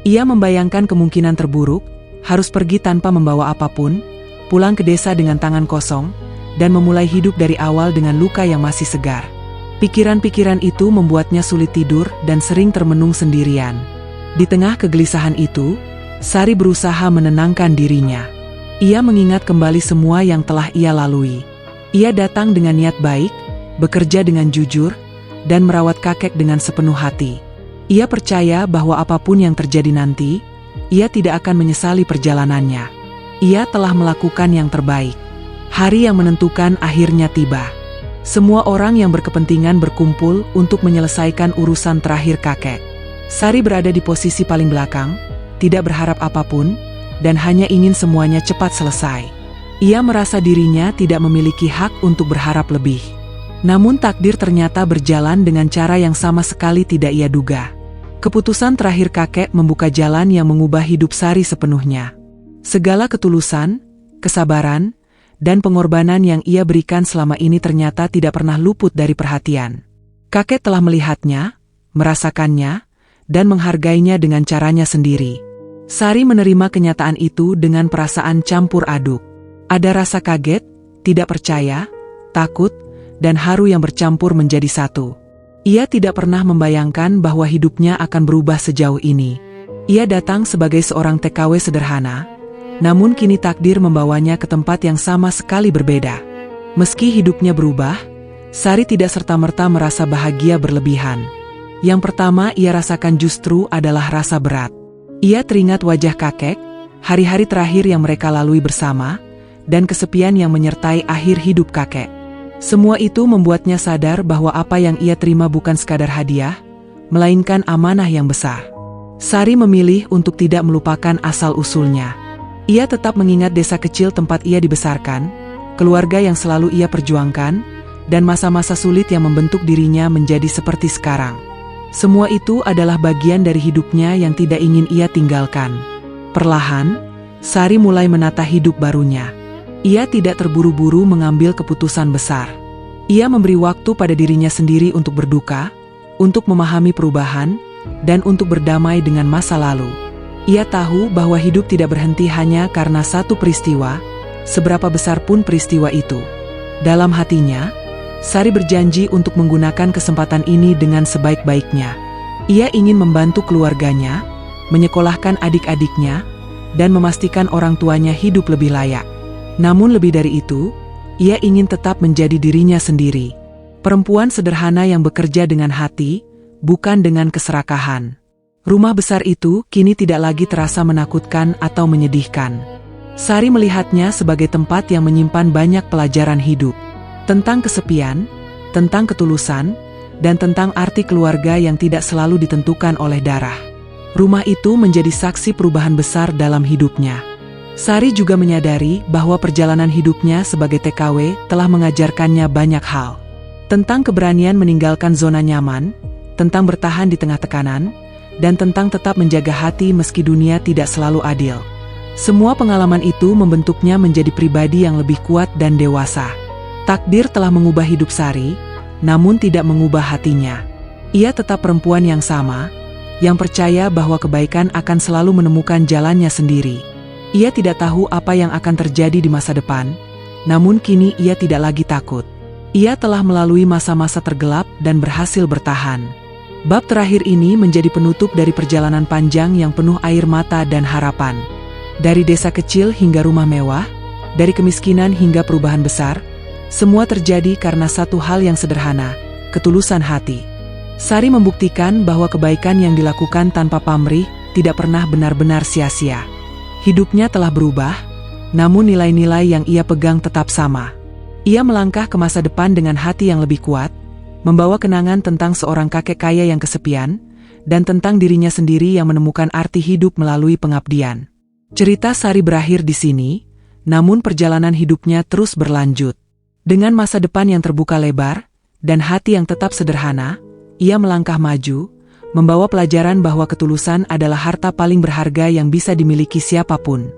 Ia membayangkan kemungkinan terburuk, harus pergi tanpa membawa apapun, pulang ke desa dengan tangan kosong, dan memulai hidup dari awal dengan luka yang masih segar. Pikiran-pikiran itu membuatnya sulit tidur dan sering termenung sendirian. Di tengah kegelisahan itu, Sari berusaha menenangkan dirinya. Ia mengingat kembali semua yang telah ia lalui. Ia datang dengan niat baik, bekerja dengan jujur, dan merawat kakek dengan sepenuh hati. Ia percaya bahwa apapun yang terjadi nanti, ia tidak akan menyesali perjalanannya. Ia telah melakukan yang terbaik. Hari yang menentukan akhirnya tiba. Semua orang yang berkepentingan berkumpul untuk menyelesaikan urusan terakhir kakek. Sari berada di posisi paling belakang, tidak berharap apapun, dan hanya ingin semuanya cepat selesai. Ia merasa dirinya tidak memiliki hak untuk berharap lebih. Namun takdir ternyata berjalan dengan cara yang sama sekali tidak ia duga. Keputusan terakhir kakek membuka jalan yang mengubah hidup Sari sepenuhnya. Segala ketulusan, kesabaran, dan pengorbanan yang ia berikan selama ini ternyata tidak pernah luput dari perhatian. Kakek telah melihatnya, merasakannya, dan menghargainya dengan caranya sendiri. Sari menerima kenyataan itu dengan perasaan campur aduk. Ada rasa kaget, tidak percaya, takut, dan haru yang bercampur menjadi satu. Ia tidak pernah membayangkan bahwa hidupnya akan berubah sejauh ini. Ia datang sebagai seorang TKW sederhana, namun kini takdir membawanya ke tempat yang sama sekali berbeda. Meski hidupnya berubah, Sari tidak serta-merta merasa bahagia berlebihan. Yang pertama ia rasakan justru adalah rasa berat. Ia teringat wajah kakek, hari-hari terakhir yang mereka lalui bersama, dan kesepian yang menyertai akhir hidup kakek. Semua itu membuatnya sadar bahwa apa yang ia terima bukan sekadar hadiah, melainkan amanah yang besar. Sari memilih untuk tidak melupakan asal-usulnya. Ia tetap mengingat desa kecil tempat ia dibesarkan, keluarga yang selalu ia perjuangkan, dan masa-masa sulit yang membentuk dirinya menjadi seperti sekarang. Semua itu adalah bagian dari hidupnya yang tidak ingin ia tinggalkan. Perlahan, Sari mulai menata hidup barunya. Ia tidak terburu-buru mengambil keputusan besar. Ia memberi waktu pada dirinya sendiri untuk berduka, untuk memahami perubahan, dan untuk berdamai dengan masa lalu. Ia tahu bahwa hidup tidak berhenti hanya karena satu peristiwa, seberapa besar pun peristiwa itu. Dalam hatinya, Sari berjanji untuk menggunakan kesempatan ini dengan sebaik-baiknya. Ia ingin membantu keluarganya, menyekolahkan adik-adiknya, dan memastikan orang tuanya hidup lebih layak. Namun lebih dari itu, ia ingin tetap menjadi dirinya sendiri. Perempuan sederhana yang bekerja dengan hati, bukan dengan keserakahan. Rumah besar itu kini tidak lagi terasa menakutkan atau menyedihkan. Sari melihatnya sebagai tempat yang menyimpan banyak pelajaran hidup. Tentang kesepian, tentang ketulusan, dan tentang arti keluarga yang tidak selalu ditentukan oleh darah. Rumah itu menjadi saksi perubahan besar dalam hidupnya. Sari juga menyadari bahwa perjalanan hidupnya sebagai TKW telah mengajarkannya banyak hal. Tentang keberanian meninggalkan zona nyaman, tentang bertahan di tengah tekanan, dan tentang tetap menjaga hati meski dunia tidak selalu adil. Semua pengalaman itu membentuknya menjadi pribadi yang lebih kuat dan dewasa. Takdir telah mengubah hidup Sari, namun tidak mengubah hatinya. Ia tetap perempuan yang sama, yang percaya bahwa kebaikan akan selalu menemukan jalannya sendiri. Ia tidak tahu apa yang akan terjadi di masa depan, namun kini ia tidak lagi takut. Ia telah melalui masa-masa tergelap dan berhasil bertahan. Bab terakhir ini menjadi penutup dari perjalanan panjang yang penuh air mata dan harapan. Dari desa kecil hingga rumah mewah, dari kemiskinan hingga perubahan besar, semua terjadi karena satu hal yang sederhana, ketulusan hati. Sari membuktikan bahwa kebaikan yang dilakukan tanpa pamrih tidak pernah benar-benar sia-sia. Hidupnya telah berubah, namun nilai-nilai yang ia pegang tetap sama. Ia melangkah ke masa depan dengan hati yang lebih kuat, membawa kenangan tentang seorang kakek kaya yang kesepian, dan tentang dirinya sendiri yang menemukan arti hidup melalui pengabdian. Cerita Sari berakhir di sini, namun perjalanan hidupnya terus berlanjut. Dengan masa depan yang terbuka lebar, dan hati yang tetap sederhana, ia melangkah maju, membawa pelajaran bahwa ketulusan adalah harta paling berharga yang bisa dimiliki siapapun.